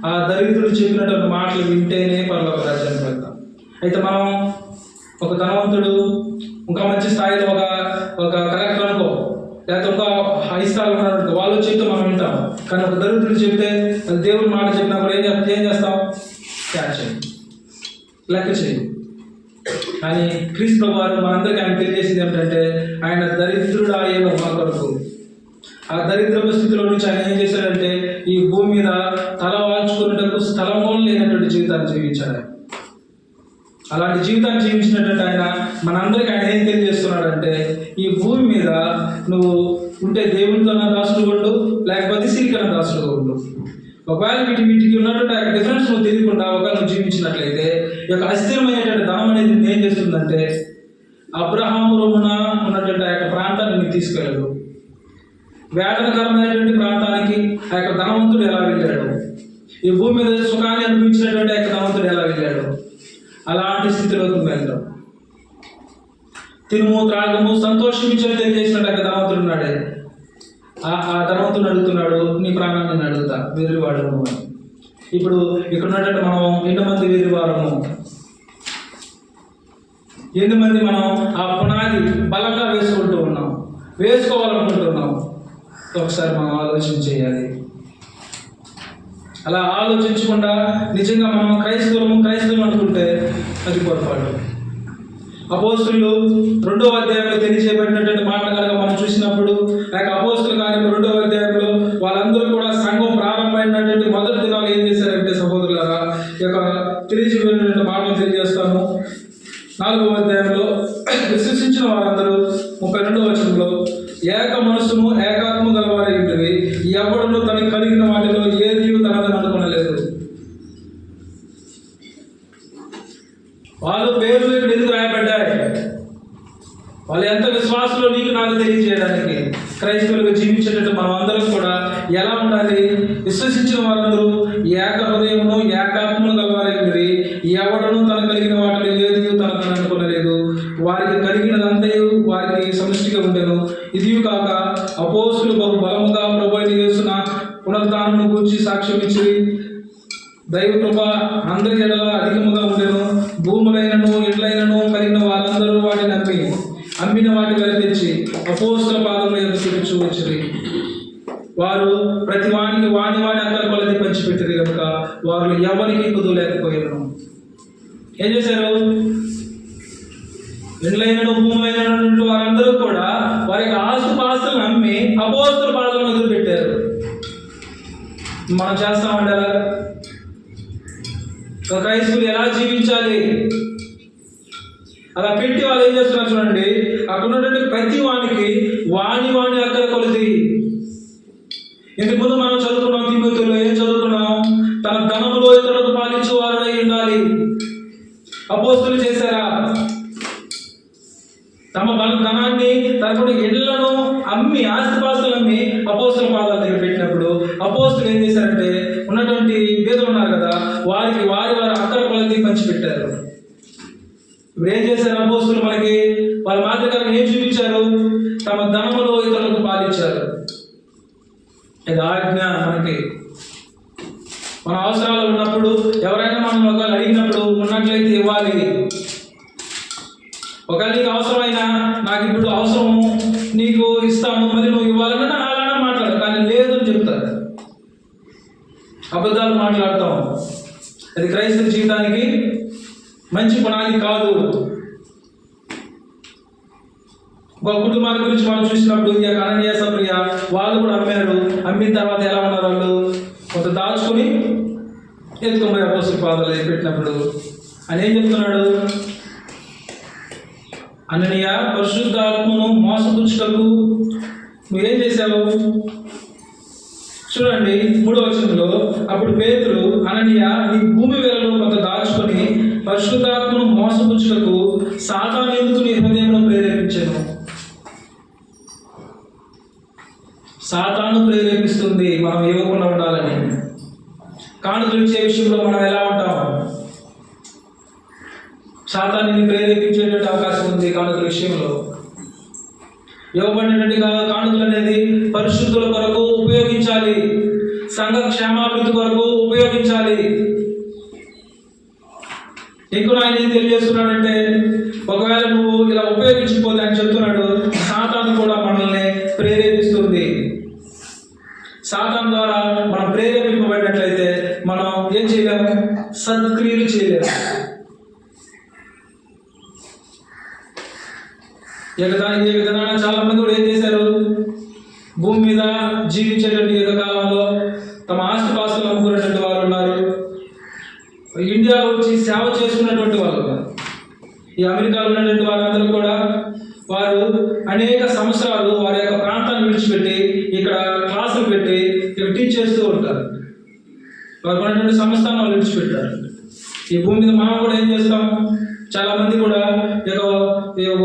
ఆ దరిద్రుడు చెప్పినటువంటి మాటలు వింటేనే పరలోక రాజ్యానికి వెళ్తాం. అయితే మనం ఒక ధనవంతుడు ఇంకా మంచి స్థాయిలో ఒక కలెక్టర్ అనుకో, లేకపోతే ఇంకా హై స్థాయిలో ఉన్నాడు, వాళ్ళు చెప్తే మనం వింటాం. కానీ ఒక దరిద్రుడు చెప్తే, అది దేవుడి మాట చెప్పినా కూడా ఏం చేస్తాం? క్యాచ్ చేయి, లెక్క చేయి. కానీ క్రీస్తు ప్రభువారు మనందరికీ ఆయన తెలియజేసింది ఏమిటంటే, ఆయన దరిద్రుడు ఆయన మన కొరకు. ఆ దరిద్ర స్థితిలో నుంచి ఆయన ఏం చేశాడంటే, ఈ భూమి మీద తల వాల్చుకునేటప్పుడు స్థలమో లేనటువంటి జీవితాన్ని జీవించాడు. అలాంటి జీవితాన్ని జీవించినటువంటి ఆయన మనందరికీ ఆయన ఏం తెలియజేస్తున్నాడంటే, ఈ భూమి మీద నువ్వు ఉంటే దేవునితో దాసుడు ఉండు, లేకపోతే సిరికన దాసుడుగా ఉండు. ఒకవేళ వీటికి ఉన్నటువంటి ఆ డిఫరెన్స్ నువ్వు తెలియకుండా ఒకవేళ నువ్వు జీవించినట్లయితే, ఈ యొక్క అస్థిరమైనటువంటి ధనం అనేది ఏం చేస్తుందంటే, అబ్రహాము రొమ్మున ఉన్నటువంటి ఆ యొక్క ప్రాంతాన్ని నీకు తీసుకెళ్ళదు. వేదనకరమైనటువంటి ప్రాంతానికి ఆ యొక్క ధనవంతుడు ఎలా వెళ్ళాడు, ఈ భూమి మీద సుఖాన్ని అనిపించినటువంటి ఆ యొక్క ధనవంతుడు ఎలా వెళ్ళాడు, అలాంటి స్థితిలోకి వెళ్తాం. తినుము త్రాగము సంతోషించని తెలియజేసినట్టు ఆ ధనవంతుడు ఉన్నాడే, ఆ ధనవంతుడు అడుగుతున్నాడు, నీ ప్రాణాన్ని అడుగుతా వెర్రివాడము అని. ఇప్పుడు ఇక్కడ ఉన్నటువంటి మనం ఎంతమంది వెర్రివారము? ఎంతమంది మనం ఆ పునాది బలంగా వేసుకోవాలనుకుంటున్నాం? ఒకసారి మనం ఆలోచన చేయాలి. అలా ఆలోచించకుండా నిజంగా మనం క్రైస్తవులు అనుకుంటే అది పొరపాటు. అపోస్తులు 2వ అధ్యాయంలో తెలియజేయబడినటువంటి మాటలు కనుక మనం చూసినప్పుడు, లేక అపోస్తుల కార్యం 2వ అధ్యాయంలో వాళ్ళందరూ కూడా సంఘం ప్రారంభమైనటువంటి మొదటి దినాలు ఏం చేశారంటే, సహోదరులారా, ఈ యొక్క తెలియజేయబడినటువంటి మాటలు తెలియజేస్తాము. 4వ అధ్యాయంలో విశ్వసించిన వారందరూ 32వ వచనంలో, ఏక మనస్సును ఏకాత్మ గలవారై ఉంటుంది, ఎవడును తనకు కలిగిన వాటిలో ఏది తనదని అనుకునలేదు. వాళ్ళ పేర్లు ఇక్కడ ఎందుకు రాయబడ్డాయి? వాళ్ళు ఎంత విశ్వాసంలో నీకు నాకు తెలియజేయడానికి. క్రైస్తవులుగా జీవించేటట్టు మనం అందరం కూడా ఎలా ఉండాలి? విశ్వసించిన వారందరూ ఏక హృదయమును ఏకాత్మను గలవారైనది, ఎవడను తన కలిగిన వాటిలో ఏది తనదని అనుకునలేదు. వారికి కలిగినదంతయు వారికి సమిష్టిగా ఉండెను. ఇది కాక అపోస్తులు బహు బలముగా ప్రభువైన యేసున పునరుత్థానమును గూర్చి సాక్ష్యం ఇచ్చి, దైవ కృప అందరి ఎడల అధికముగా ఉండెను. భూములైనను ఇళ్లైనను కలిగిన వారందరూ వాటిని అమ్మిన వాటి వెల తెచ్చి అపోస్తుల పాదముల యొద్ద చూపించు వచ్చింది. వారు ప్రతి వానికి వాని అక్కల కొలది పంచిపెట్టారు కనుక వారు ఎవరికి కుదవలేకపోయారు. ఏం చేశారు? ఇళ్లైనను భూములైనటువంటి వారందరూ కూడా వారి యొక్క ఆస్తుపాస్తులను అమ్మి అపోస్తుల పాదములను వదిలిపెట్టారు. మనం చేస్తామంటే అలా? క్రైస్తవులు ఎలా జీవించాలి? అలా పెట్టి వాళ్ళు ఏం చేస్తున్నారు చూడండి, అక్కడ ఉన్నటువంటి ప్రతి వానికి వాని అక్కల కొలది. ఇంతకు ముందు మనం చదువుకున్నాం, తిమోతిలో ఏం చదువుకున్నాం? తన ధనములో ఇతరులకు పాలించే వారై ఉండాలి. అపోస్తులు చేశారా? తమ ధనాన్ని తనకున్న ఇళ్లను అమ్మి, ఆస్తిపాస్తులు అమ్మి అపోస్తుల పాదాల దగ్గర పెట్టినప్పుడు అపోస్తులు ఏం చేశారంటే, ఉన్నటువంటి పేదలు ఉన్నారు కదా, వారికి వారి అక్కల కొలది పంచిపెట్టారు. ఇప్పుడు ఏం చేశారు అపోస్తులు? మనకి వాళ్ళ మాదిరిగా ఏం చూపించారు? తమ ధనములో ఇతరులకు పాలించారు. ఇది ఆజ్ఞ. మనకి మన అవసరాలు ఉన్నప్పుడు ఎవరైనా మనం ఒకవేళ అడిగినప్పుడు ఉన్నట్లయితే ఇవ్వాలి. ఒకవేళ నీకు అవసరమైనా, నాకు ఇప్పుడు అవసరము, నీకు ఇస్తాను, మరి నువ్వు ఇవ్వాలని అలానే మాట్లాడు. కానీ లేదు అని చెప్తారు, అబద్ధాలు మాట్లాడతాం. అది క్రైస్తవ జీవితానికి మంచి పునాది కాదు. ఒక కుటుంబాల గురించి మనం చూసినప్పుడు, ఈ అననీయ సప్రియ వాళ్ళు కూడా అమ్మారు. అమ్మిన తర్వాత ఎలా ఉన్నారు? వాళ్ళు కొంత దాచుకుని ఎత్తుకుపోయి అపోస్తుల పాదాలు పెట్టినప్పుడు అని ఏం చెప్తున్నాడు? అననీయ, పరిశుద్ధాత్మను మోసపుచ్చుటకు నువ్వేం చేశావు? చూడండి 3వ వచనంలో, అప్పుడు పేతురు, అననీయ, నీ భూమి వేలలో కొంత దాచుకొని పరిశుద్ధాత్మను మోసపుచ్చుటకు సాతాను ఎందుకు నీ హృదయంలో ప్రేరేపించాను? సాతాను ప్రేరేపిస్తుంది మనం ఇవ్వకుండా ఉండాలని. కానుకలు ఇచ్చే విషయంలో మనం ఎలా ఉంటాం? సాతాన్ని ప్రేరేపించేటువంటి అవకాశం ఉంది కానుకల విషయంలో. ఇవ్వబడినటువంటి కానుకలు అనేది పరిశుద్ధుల కొరకు ఉపయోగించాలి, సంఘ క్షేమాభివృద్ధి కొరకు ఉపయోగించాలి. ఇంకో ఆయన ఏం తెలియజేస్తున్నాడంటే, ఒకవేళ నువ్వు ఇలా ఉపయోగించకపోతే అని చెప్తున్నాడు, సాతాను కూడా మనల్ని ప్రేరేపిస్తుంది. సాతాను ద్వారా మనం ప్రేరేపింపబడినట్లయితే మనం ఏం చేయలేము? సత్క్రియలు చేయలేము. ఈ విధానాన్ని చాలా మంది కూడా ఏం చేశారు? భూమి మీద జీవించేటువంటి కాలంలో తమ ఆస్తిపాస్తులు అమ్ముకునేటువంటి వారు ఉన్నారు. ఇండియాలో వచ్చి సేవ చేసుకున్నటువంటి వాళ్ళు ఉన్నారు. ఈ అమెరికాలో ఉన్నటువంటి వాళ్ళందరూ కూడా వారు అనేక సంవత్సరాలు వారి యొక్క ప్రాంతాన్ని విడిచిపెట్టి ఇక్కడ క్లాసులు పెట్టి ఇక్కడ టీచ్ చేస్తూ ఉంటారు. వారు ఉన్నటువంటి సంస్థానం వాళ్ళు విడిచిపెట్టారు. ఈ భూమి మీద మనం కూడా ఏం చేస్తాం? చాలా మంది కూడా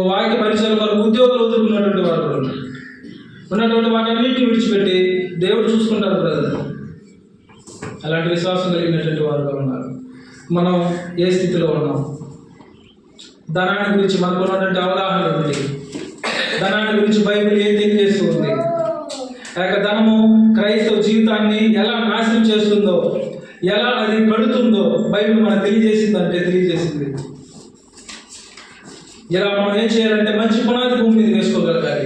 వాక్య పరిచయాల వారు ఉద్యోగాలు వదులుకున్నటువంటి వారు కూడా ఉన్నారు. ఉన్నటువంటి వాటన్నిటిని విడిచిపెట్టి దేవుడు చూసుకుంటారు బ్రదర్. అలాంటి విశ్వాసం కలిగినటువంటి వారు కూడా ఉన్నారు. మనం ఏ స్థితిలో ఉన్నాం? ధనాన్ని గురించి మనకు ఉన్నటువంటి అవగాహన ఉంది. ధనాన్ని గురించి బైబిల్ ఏం తెలియజేస్తూ ఉంది? ఆ యొక్క ధనము క్రైస్తవ జీవితాన్ని ఎలా నాశనం చేస్తుందో, ఎలా అది కడుతుందో బైబిల్ మనకు తెలియజేసింది. ఇలా మనం ఏం చేయాలంటే మంచి పునాది భూమి మీద వేసుకోగలగాలి.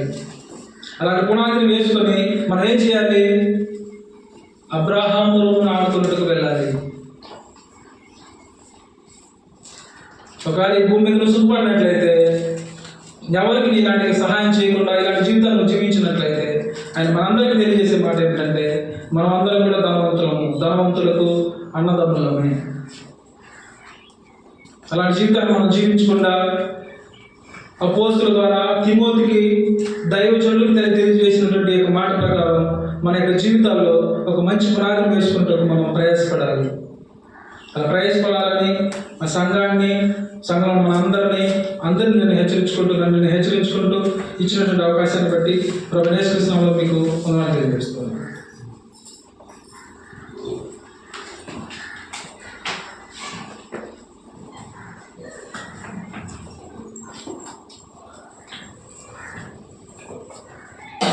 అలాంటి పునాదిని వేసుకొని మనం ఏం చేయాలి? అబ్రహాము రూమును ఆడుతున్నట్టుకు వెళ్ళాలి. ఒకవేళ ఈ భూమి మీద నువ్వు సుఖపడినట్లయితే, ఎవరికి ఇలాంటి సహాయం చేయకుండా ఇలాంటి జీవితాన్ని జీవించినట్లయితే, ఆయన మనందరికీ తెలియజేసే మాట ఏంటంటే, మనం అందరం కూడా ధనవంతులకు అన్నదమ్ములమే. అలాంటి జీవితాన్ని మనం జీవించకుండా అపోస్తుల ద్వారా తిమోతికి దైవజనులకు తెలియజేసినటువంటి ఒక మాట ప్రకారం మన యొక్క జీవితాల్లో ఒక మంచి పునాదిని వేసుకుంటూ మనం ప్రయాసపడాలి. అలా ప్రయాసపడాలని ఆ సంఘంలో మన అందరినీ నేను హెచ్చరించుకుంటూ ఇచ్చినటువంటి అవకాశాన్ని బట్టి ప్రభువు యేసు క్రీస్తు నామములో మీకు